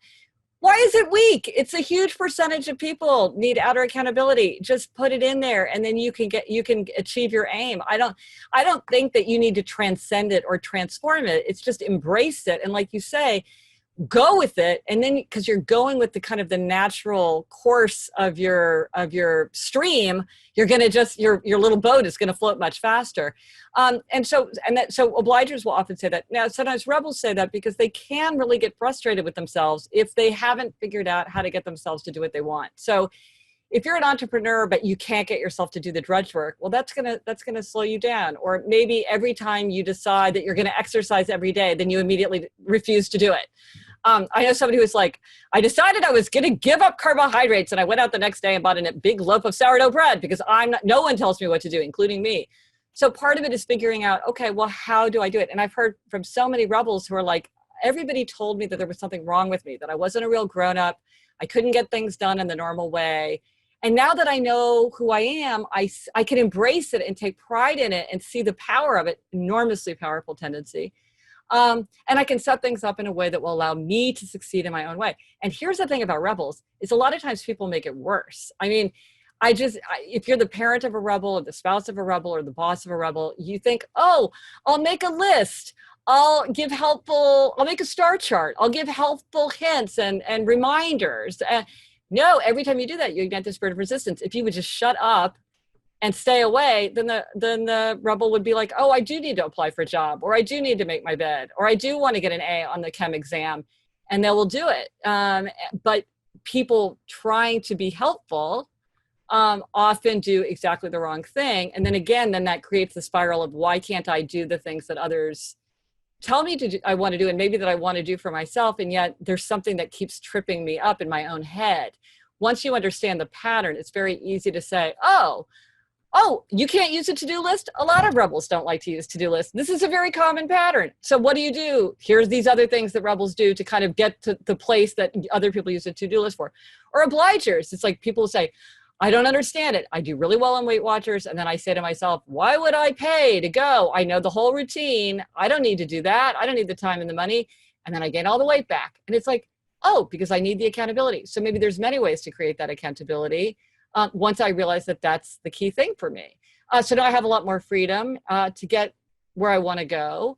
Why is it weak? It's a huge percentage of people need outer accountability. Just put it in there, and then you can achieve your aim. I don't think that you need to transcend it or transform it. It's just embrace it. And like you say, go with it. And then, because you're going with the kind of the natural course of your stream, you're going to just, your little boat is going to float much faster. So obligers will often say that. Now, sometimes rebels say that because they can really get frustrated with themselves if they haven't figured out how to get themselves to do what they want. So if you're an entrepreneur, but you can't get yourself to do the drudge work, well, that's gonna slow you down. Or maybe every time you decide that you're going to exercise every day, then you immediately refuse to do it. I know somebody who was like, I decided I was going to give up carbohydrates, and I went out the next day and bought a big loaf of sourdough bread because no one tells me what to do, including me. So part of it is figuring out, okay, well, how do I do it? And I've heard from so many rebels who are like, everybody told me that there was something wrong with me, that I wasn't a real grown-up. I couldn't get things done in the normal way. And now that I know who I am, I can embrace it and take pride in it and see the power of it, enormously powerful tendency. And I can set things up in a way that will allow me to succeed in my own way. And here's the thing about rebels, is a lot of times people make it worse. I mean, if you're the parent of a rebel or the spouse of a rebel or the boss of a rebel, you think, oh, I'll make a list. I'll make a star chart. I'll give helpful hints and reminders. No, every time you do that, you ignite the spirit of resistance. If you would just shut up and stay away, then the rebel would be like, oh, I do need to apply for a job, or I do need to make my bed, or I do want to get an A on the chem exam, and they will do it. But people trying to be helpful often do exactly the wrong thing. And then that creates the spiral of, why can't I do the things that others tell me to do, I want to do, and maybe that I want to do for myself, and yet there's something that keeps tripping me up in my own head. Once you understand the pattern, it's very easy to say, oh, you can't use a to-do list? A lot of rebels don't like to use to-do lists. This is a very common pattern. So what do? Here's these other things that rebels do to kind of get to the place that other people use a to-do list for. Or obligers. It's like people say, I don't understand it. I do really well on Weight Watchers. And then I say to myself, why would I pay to go? I know the whole routine. I don't need to do that. I don't need the time and the money. And then I gain all the weight back. And it's like, oh, because I need the accountability. So maybe there's many ways to create that accountability. Once I realize that that's the key thing for me. So now I have a lot more freedom to get where I want to go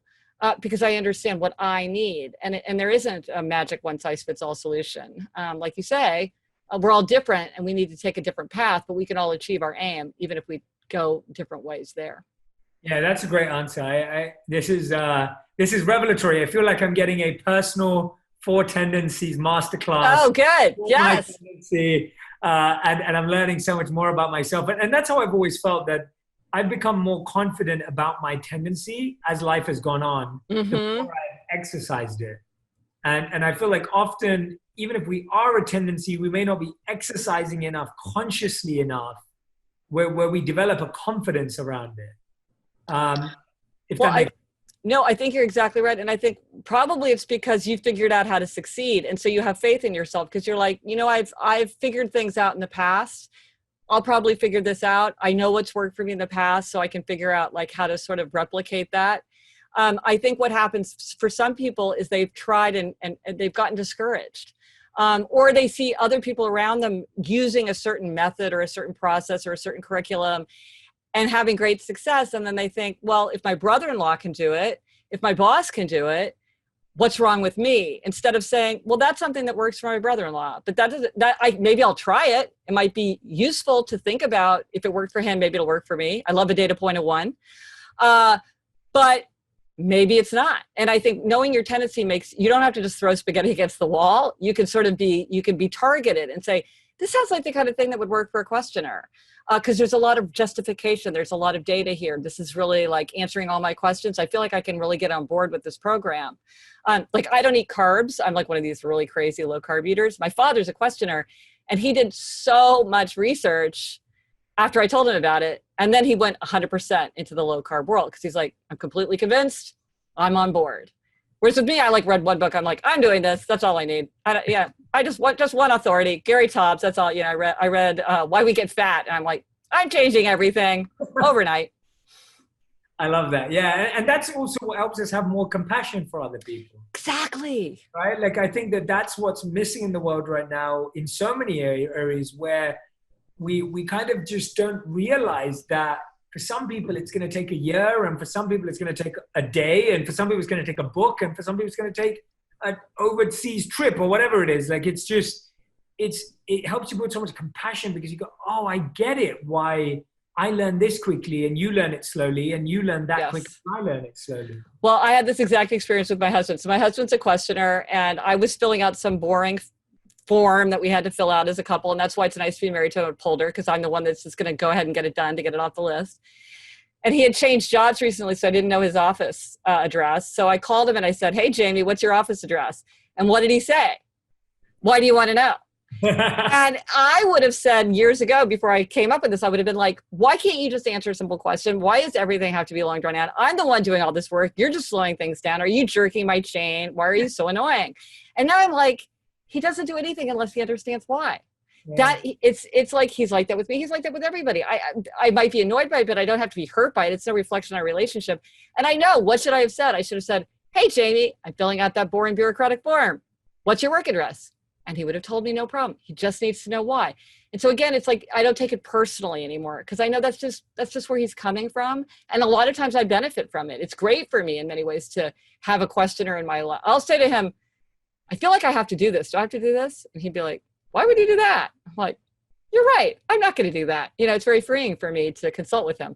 because I understand what I need. And there isn't a magic one-size-fits-all solution. Like you say, we're all different and we need to take a different path, but we can all achieve our aim, even if we go different ways there. Yeah, that's a great answer. This is revelatory. I feel like I'm getting a personal 4 tendencies masterclass. Oh, good. Yes. And I'm learning so much more about myself. And that's how I've always felt, that I've become more confident about my tendency as life has gone on, the more I've exercised it. And I feel like often, even if we are a tendency, we may not be exercising enough, consciously enough, where we develop a confidence around it. No, I think you're exactly right. And I think probably it's because you figured out how to succeed. And so you have faith in yourself because you're like, I've figured things out in the past. I'll probably figure this out. I know what's worked for me in the past, so I can figure out like how to sort of replicate that. I think what happens for some people is they've tried and they've gotten discouraged. Or they see other people around them using a certain method or a certain process or a certain curriculum and having great success. And then they think, well, if my brother-in-law can do it, if my boss can do it, what's wrong with me? Instead of saying, well, that's something that works for my brother-in-law, but maybe I'll try it. It might be useful to think about. If it worked for him, maybe it'll work for me. I love a data point of 1. But maybe it's not. And I think knowing your tendency you don't have to just throw spaghetti against the wall. You can be targeted and say, this sounds like the kind of thing that would work for a questioner. Because there's a lot of justification. There's a lot of data here. This is really like answering all my questions. I feel like I can really get on board with this program. Like I don't eat carbs. I'm like one of these really crazy low carb eaters. My father's a questioner and he did so much research after I told him about it. And then he went 100% into the low carb world because he's like, I'm completely convinced. I'm on board. Whereas with me, I like read one book. I'm like, I'm doing this. That's all I need. I just want one authority, Gary Taubes. That's all. I read Why We Get Fat, and I'm like, I'm changing everything overnight. I love that. Yeah. And that's also what helps us have more compassion for other people. Exactly. Right. Like, I think that that's what's missing in the world right now in so many areas where we kind of just don't realize that for some people it's going to take a year, and for some people it's going to take a day, and for some people it's going to take a book, and for some people it's going to take an overseas trip or whatever it is. Like, it helps you build so much compassion because you go, oh, I get it. Why I learn this quickly and you learn it slowly, and you learn that quickly and I learn it slowly. Well, I had this exact experience with my husband. So my husband's a questioner, and I was filling out some boring form that we had to fill out as a couple. And that's why it's nice to be married to a upholder, because I'm the one that's just going to go ahead and get it done to get it off the list. And he had changed jobs recently, so I didn't know his office address. So I called him and I said, hey, Jamie, what's your office address? And what did he say? Why do you want to know? And I would have said years ago, before I came up with this, I would have been like, why can't you just answer a simple question? Why does everything have to be long drawn out? I'm the one doing all this work. You're just slowing things down. Are you jerking my chain? Why are you so annoying? And now I'm like, he doesn't do anything unless he understands why. Yeah. That it's like, he's like that with me. He's like that with everybody. I might be annoyed by it, but I don't have to be hurt by it. It's no reflection on our relationship. And I know, what should I have said? I should have said, hey, Jamie, I'm filling out that boring bureaucratic form. What's your work address? And he would have told me no problem. He just needs to know why. And so again, it's like, I don't take it personally anymore, because I know that's just where he's coming from. And a lot of times I benefit from it. It's great for me in many ways to have a questioner in my life. I'll say to him, I feel like I have to do this. Do I have to do this? And he'd be like, why would you do that? I'm like, you're right. I'm not going to do that. You know, it's very freeing for me to consult with him.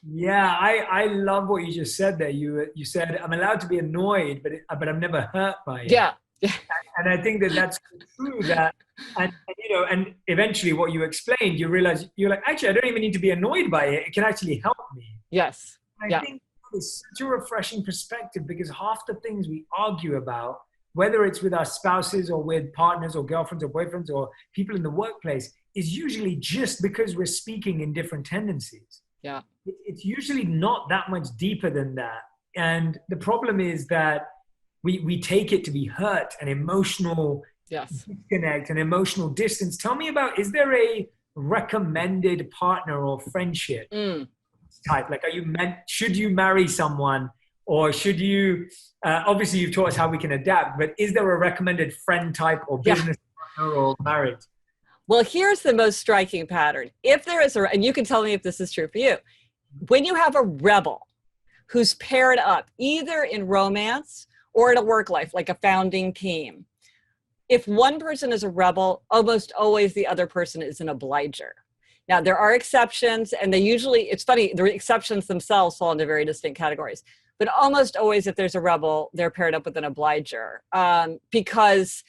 Yeah, I love what you just said there. You said, I'm allowed to be annoyed, but I'm never hurt by it. Yeah. And I think that that's true. And eventually what you explained, you realize you're like, actually, I don't even need to be annoyed by it. It can actually help me. Yes. I think it's such a refreshing perspective, because half the things we argue about, whether it's with our spouses or with partners or girlfriends or boyfriends or people in the workplace, is usually just because we're speaking in different tendencies. Yeah. It's usually not that much deeper than that. And the problem is that we take it to be hurt and emotional disconnect and emotional distance. Tell me about, is there a recommended partner or friendship type? Like, should you marry someone, or should you, obviously you've taught us how we can adapt, but is there a recommended friend type or business partner or marriage? Well, here's the most striking pattern. If there is and you can tell me if this is true for you, when you have a rebel who's paired up either in romance or in a work life, like a founding team, if one person is a rebel, almost always the other person is an obliger. Now, there are exceptions, and it's funny, the exceptions themselves fall into very distinct categories. But almost always, if there's a rebel, they're paired up with an obliger, because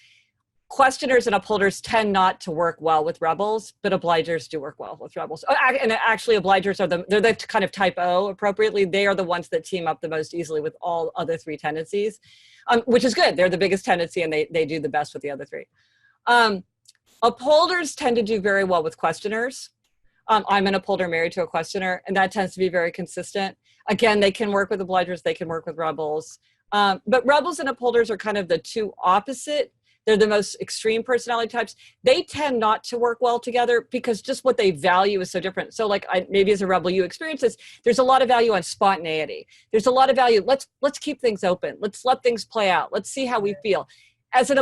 questioners and upholders tend not to work well with rebels, but obligers do work well with rebels. And actually, obligers they're the kind of type O appropriately. They are the ones that team up the most easily with all other three tendencies, which is good. They're the biggest tendency, and they do the best with the other three. Upholders tend to do very well with questioners. I'm an upholder married to a questioner, and that tends to be very consistent. Again, they can work with obligers, they can work with rebels. But rebels and upholders are kind of the two opposite. They're the most extreme personality types. They tend not to work well together because just what they value is so different. So like maybe as a rebel, you experience this. There's a lot of value on spontaneity. There's a lot of value. Let's keep things open. Let's let things play out. Let's see how we feel. As an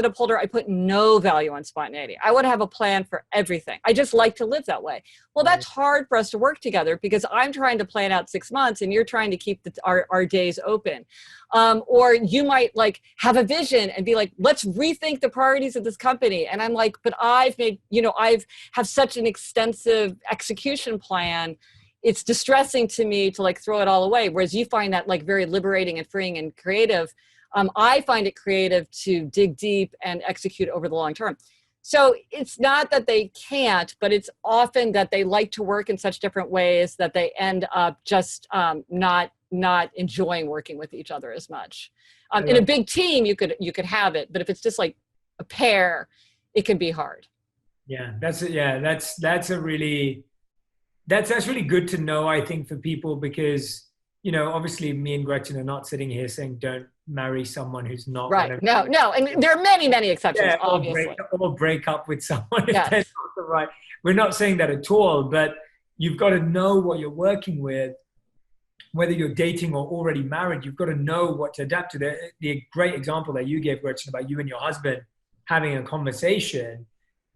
upholder, I put no value on spontaneity. I want to have a plan for everything. I just like to live that way. Well, that's hard for us to work together because I'm trying to plan out 6 months and you're trying to keep our days open. Or you might like have a vision and be like, let's rethink the priorities of this company. And I'm like, but I've have such an extensive execution plan. It's distressing to me to like throw it all away. Whereas you find that like very liberating and freeing and creative. I find it creative to dig deep and execute over the long term. So it's not that they can't, but it's often that they like to work in such different ways that they end up just not enjoying working with each other as much. In a big team, you could have it, but if it's just like a pair, it can be hard. Yeah, that's really good to know, I think, for people, because obviously me and Gretchen are not sitting here saying don't marry someone who's not right. No, and there are many exceptions. Obviously, or break up with someone if yes. they're not the right. We're not saying that at all, but you've got to know what you're working with, whether you're dating or already married, you've got to know what to adapt to. The great example that you gave, Gretchen, about you and your husband having a conversation,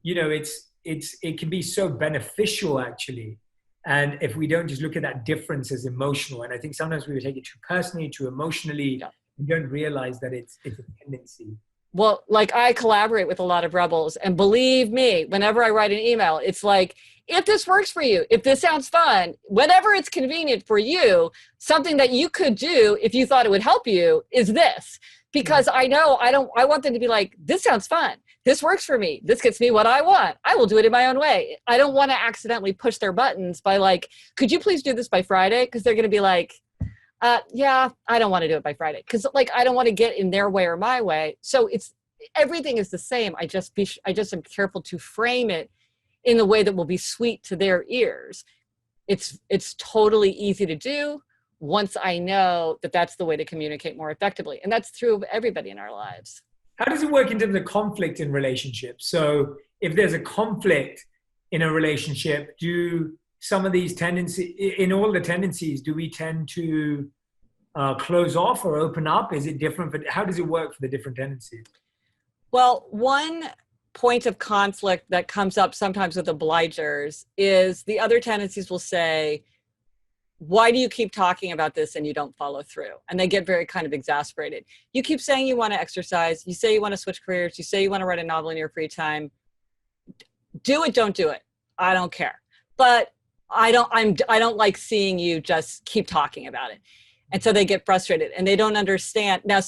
it can be so beneficial actually. And if we don't just look at that difference as emotional, and I think sometimes we take it too personally, too emotionally, we don't realize that it's a tendency. Well, like I collaborate with a lot of rebels, and believe me, whenever I write an email, it's like, if this works for you, if this sounds fun, whenever it's convenient for you, something that you could do if you thought it would help you is this. Because I know I want them to be like, this sounds fun. This works for me. This gets me what I want. I will do it in my own way. I don't want to accidentally push their buttons by like, could you please do this by Friday? Because they're going to be like, yeah, I don't want to do it by Friday. Because like, I don't want to get in their way or my way. So everything is the same. I just am careful to frame it in the way that will be sweet to their ears. It's totally easy to do once I know that that's the way to communicate more effectively. And that's true of everybody in our lives. How does it work in terms of conflict in relationships? So if there's a conflict in a relationship, do some of these tendencies, do we tend to close off or open up? Is it different? How does it work for the different tendencies? Well, one point of conflict that comes up sometimes with obligers is the other tendencies will say, why do you keep talking about this and you don't follow through? And they get very kind of exasperated. You keep saying you want to exercise. You say you want to switch careers. You say you want to write a novel in your free time. Do it, don't do it. I don't care. But I don't like seeing you just keep talking about it. And so they get frustrated and they don't understand. Now,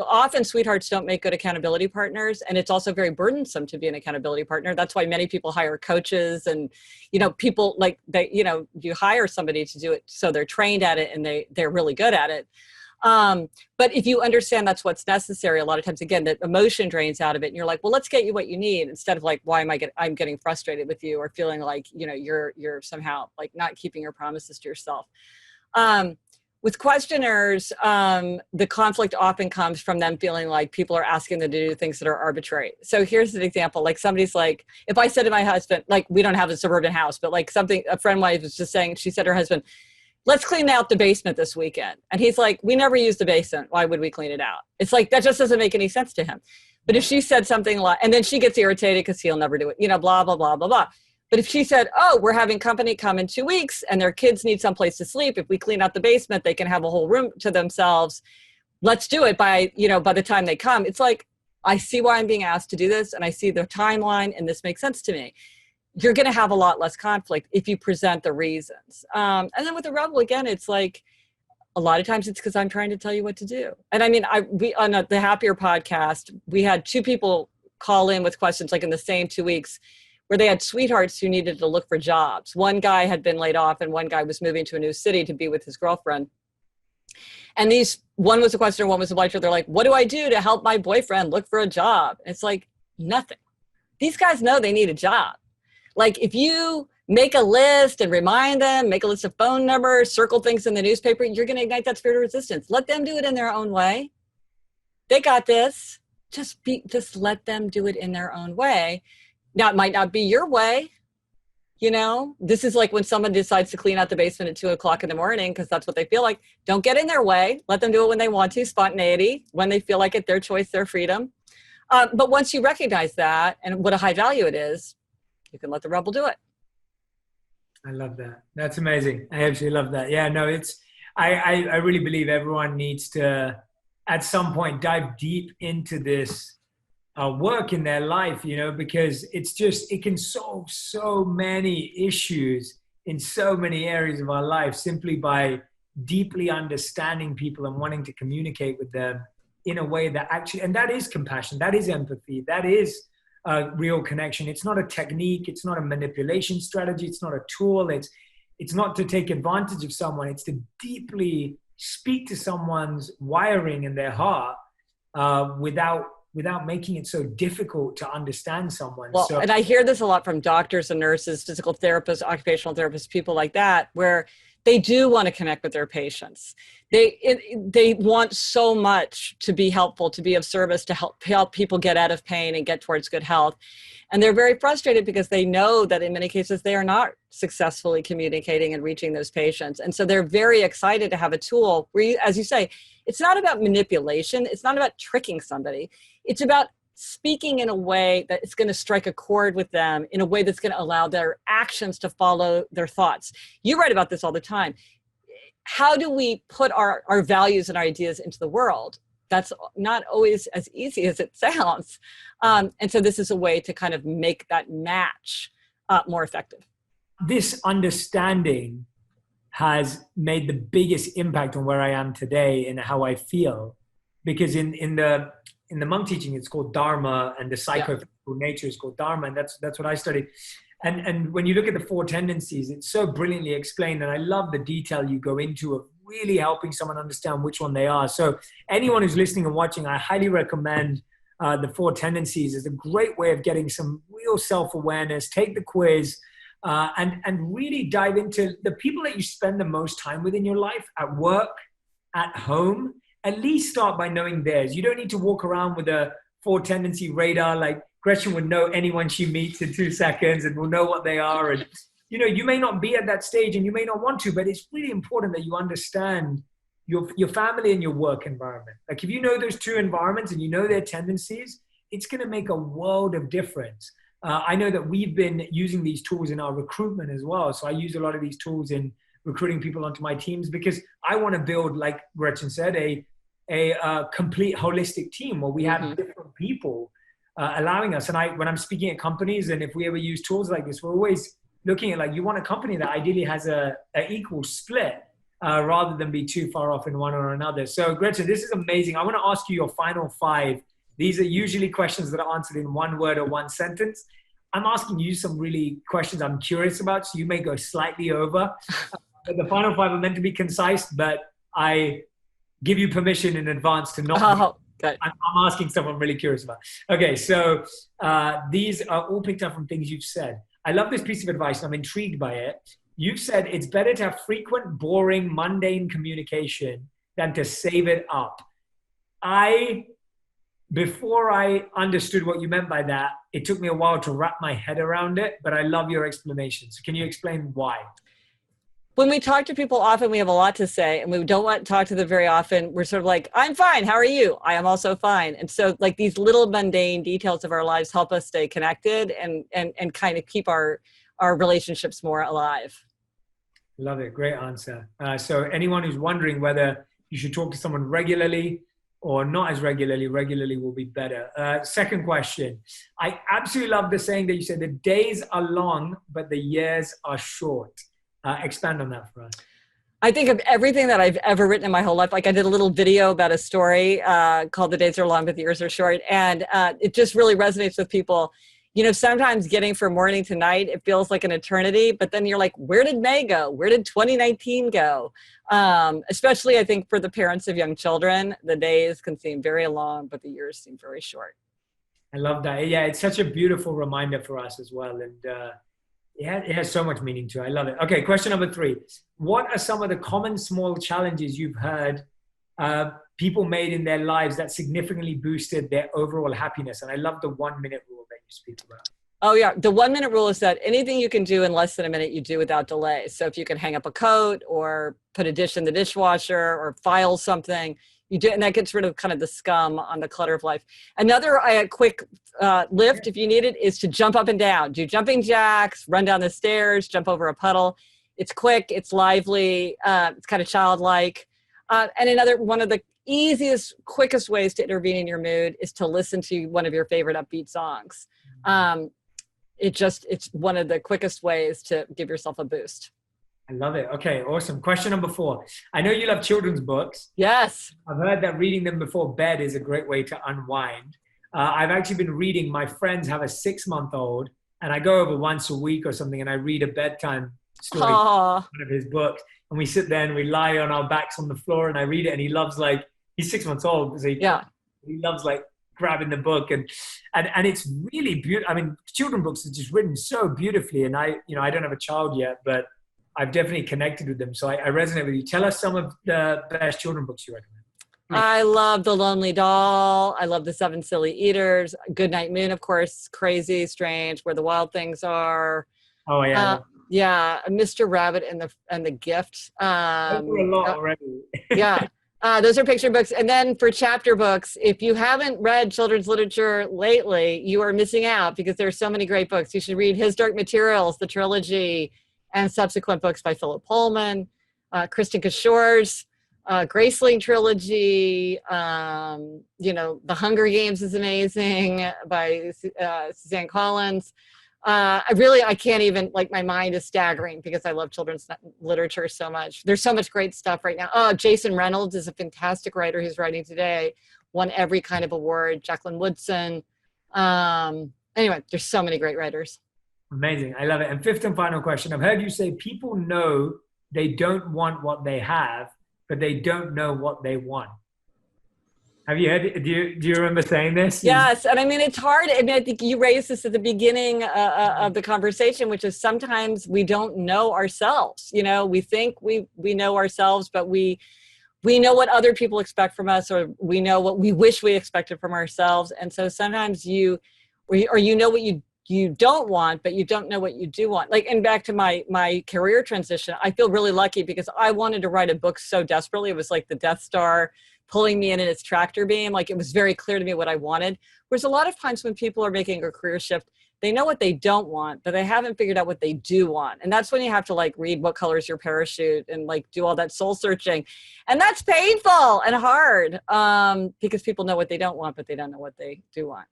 often sweethearts don't make good accountability partners. And it's also very burdensome to be an accountability partner. That's why many people hire coaches and, people like you hire somebody to do it. So they're trained at it and they're really good at it. But if you understand that's what's necessary, a lot of times, again, that emotion drains out of it and you're like, well, let's get you what you need instead of like, why am I'm getting frustrated with you or feeling like, you're somehow like not keeping your promises to yourself. With questioners, the conflict often comes from them feeling like people are asking them to do things that are arbitrary. So here's an example. Like somebody's like, if I said to my husband, like we don't have a suburban house, but like a friend of mine was just saying, she said to her husband, let's clean out the basement this weekend. And he's like, we never use the basement. Why would we clean it out? It's like, that just doesn't make any sense to him. But if she said something like, and then she gets irritated because he'll never do it, blah, blah, blah, blah, blah. But if she said, oh, we're having company come in 2 weeks and their kids need someplace to sleep. If we clean out the basement, they can have a whole room to themselves. Let's do it by the time they come. It's like, I see why I'm being asked to do this and I see the timeline and this makes sense to me. You're going to have a lot less conflict if you present the reasons. And then with the rebel, again, it's like, a lot of times it's because I'm trying to tell you what to do. And I mean, we on the Happier podcast, we had 2 people call in with questions like in the same 2 weeks, where they had sweethearts who needed to look for jobs. One guy had been laid off and one guy was moving to a new city to be with his girlfriend. And one was a questioner, one was a blighter. They're like, what do I do to help my boyfriend look for a job? And it's like, nothing. These guys know they need a job. Like if you make a list and remind them, make a list of phone numbers, circle things in the newspaper, you're going to ignite that spirit of resistance. Let them do it in their own way. They got this. Just let them do it in their own way. Now, it might not be your way. This is like when someone decides to clean out the basement at 2:00 in the morning because that's what they feel like. Don't get in their way. Let them do it when they want to. Spontaneity, when they feel like it, their choice, their freedom. But once you recognize that and what a high value it is, you can let the rebel do it. I love that. That's amazing. I absolutely love that. Yeah, no, I really believe everyone needs to, at some point, dive deep into this work in their life, because it can solve so many issues in so many areas of our life simply by deeply understanding people and wanting to communicate with them in a way that actually, and that is compassion, that is empathy, that is a real connection. It's not a technique. It's not a manipulation strategy. It's not a tool. It's not to take advantage of someone. It's to deeply speak to someone's wiring in their heart without making it so difficult to understand someone. Well, and I hear this a lot from doctors and nurses, physical therapists, occupational therapists, people like that, where they do want to connect with their patients. They want so much to be helpful, to be of service, to help people get out of pain and get towards good health. And they're very frustrated because they know that in many cases they are not successfully communicating and reaching those patients. And so they're very excited to have a tool where, you, as you say, it's not about manipulation. It's not about tricking somebody. It's about speaking in a way that is going to strike a chord with them, in a way that's going to allow their actions to follow their thoughts. You write about this all the time. How do we put our values and our ideas into the world? That's not always as easy as it sounds. And so this is a way to kind of make that match more effective. This understanding has made the biggest impact on where I am today and how I feel. Because in the monk teaching, it's called Dharma, and the psychophysical nature is called Dharma, and that's what I studied. And when you look at the 4 tendencies, it's so brilliantly explained, and I love the detail you go into of really helping someone understand which one they are. So anyone who's listening and watching, I highly recommend the 4 tendencies. It's a great way of getting some real self-awareness. Take the quiz and really dive into the people that you spend the most time with in your life, at work, at home. At least start by knowing theirs. You don't need to walk around with a 4 tendency radar. Like Gretchen would know anyone she meets in 2 seconds and will know what they are. And, you know, you may not be at that stage and you may not want to, but it's really important that you understand your family and your work environment. Like if you know those 2 environments and you know their tendencies, it's going to make a world of difference. I know that we've been using these tools in our recruitment as well. So I use a lot of these tools in recruiting people onto my teams because I want to build, like Gretchen said, a complete holistic team where we have different people allowing us. And when I'm speaking at companies, and if we ever use tools like this, we're always looking at, like, you want a company that ideally has a equal split rather than be too far off in one or another. So Gretchen, this is amazing. I want to ask you your final 5. These are usually questions that are answered in 1 word or 1 sentence. I'm asking you some really questions I'm curious about, so you may go slightly over. But the final 5 are meant to be concise, but I give you permission in advance to not. I'm asking someone I'm really curious about. Okay, so these are all picked up from things you've said. I love this piece of advice, and I'm intrigued by it. You've said it's better to have frequent, boring, mundane communication than to save it up. Before I understood what you meant by that, it took me a while to wrap my head around it, but I love your explanation. So can you explain why? When we talk to people often, we have a lot to say, and we don't want to talk to them very often. We're sort of like, I'm fine. How are you? I am also fine. And so like these little mundane details of our lives help us stay connected and kind of keep our relationships more alive. Love it. Great answer. So anyone who's wondering whether you should talk to someone regularly or not as regularly will be better. Second question. I absolutely love the saying that you said, the days are long, but the years are short. Expand on that for us. I think of everything that I've ever written in my whole life. Like I did a little video about a story called The Days Are Long, but the Years Are Short. And it just really resonates with people. You know, sometimes getting from morning to night, it feels like an eternity, but then you're like, where did May go? Where did 2019 go? Especially I think for the parents of young children, the days can seem very long, but the years seem very short. I love that. Yeah, it's such a beautiful reminder for us as well. And it has so much meaning to it. I love it. Okay, question number 3. What are some of the common small challenges you've heard people made in their lives that significantly boosted their overall happiness? And I love the 1-minute rule that you speak about. Oh yeah, the 1-minute rule is that anything you can do in less than a minute, you do without delay. So if you can hang up a coat or put a dish in the dishwasher or file something, you do, and that gets rid of kind of the scum on the clutter of life. Another quick lift, if you need it, is to jump up and down. Do jumping jacks, run down the stairs, jump over a puddle. It's quick, it's lively, it's kind of childlike. And another one of the easiest, quickest ways to intervene in your mood is to listen to one of your favorite upbeat songs. It's one of the quickest ways to give yourself a boost. I love it. Okay, awesome. Question number 4. I know you love children's books. Yes. I've heard that reading them before bed is a great way to unwind. I've actually been reading, my friends have a 6-month-old, and I go over once a week or something, and I read a bedtime story, one of his books. And we sit there and we lie on our backs on the floor, and I read it, and he loves, like, he's 6 months old. So he loves, like, grabbing the book, and it's really beautiful. I mean, children's books are just written so beautifully, and I don't have a child yet, but I've definitely connected with them. So I resonate with you. Tell us some of the best children books you recommend. I love The Lonely Doll. I love The Seven Silly Eaters. Goodnight Moon, of course. Crazy, Strange, Where the Wild Things Are. Oh yeah. Yeah, Mr. Rabbit and the Gift. A lot already. Yeah. Those are picture books. And then for chapter books, if you haven't read children's literature lately, you are missing out because there are so many great books. You should read His Dark Materials, the trilogy, and subsequent books by Philip Pullman, Kristen Kashore's Graceling trilogy. The Hunger Games is amazing by Suzanne Collins. I can't even, my mind is staggering because I love children's literature so much. There's so much great stuff right now. Oh, Jason Reynolds is a fantastic writer who's writing today, won every kind of award. Jacqueline Woodson. Anyway, there's so many great writers. Amazing. I love it. And fifth and final question. I've heard you say people know they don't want what they have, but they don't know what they want. Have you heard it? Do you remember saying this? Yes. And I mean, it's hard. I mean, I think you raised this at the beginning of the conversation, which is sometimes we don't know ourselves. We think we know ourselves, but we know what other people expect from us, or we know what we wish we expected from ourselves. And so sometimes you know what you don't want, but you don't know what you do want. And back to my career transition, I feel really lucky because I wanted to write a book so desperately. It was like the Death Star pulling me in its tractor beam. It was very clear to me what I wanted. Whereas a lot of times when people are making a career shift, they know what they don't want, but they haven't figured out what they do want. And that's when you have to read What Color Is Your Parachute and do all that soul searching. And that's painful and hard because people know what they don't want, but they don't know what they do want.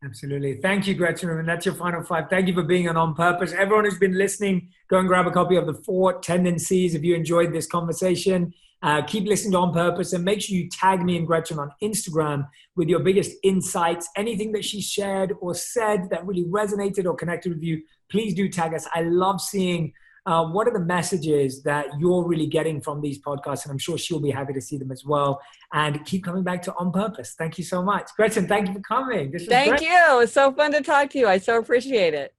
Absolutely. Thank you, Gretchen. And that's your final five. Thank you for being on Purpose. Everyone who's been listening, go and grab a copy of The 4 Tendencies if you enjoyed this conversation. Keep listening to On Purpose and make sure you tag me and Gretchen on Instagram with your biggest insights. Anything that she shared or said that really resonated or connected with you, please do tag us. I love seeing what are the messages that you're really getting from these podcasts, and I'm sure she'll be happy to see them as well. And keep coming back to On Purpose. Thank you so much. Gretchen, thank you for coming. This was great. Thank you. It's so fun to talk to you. I so appreciate it.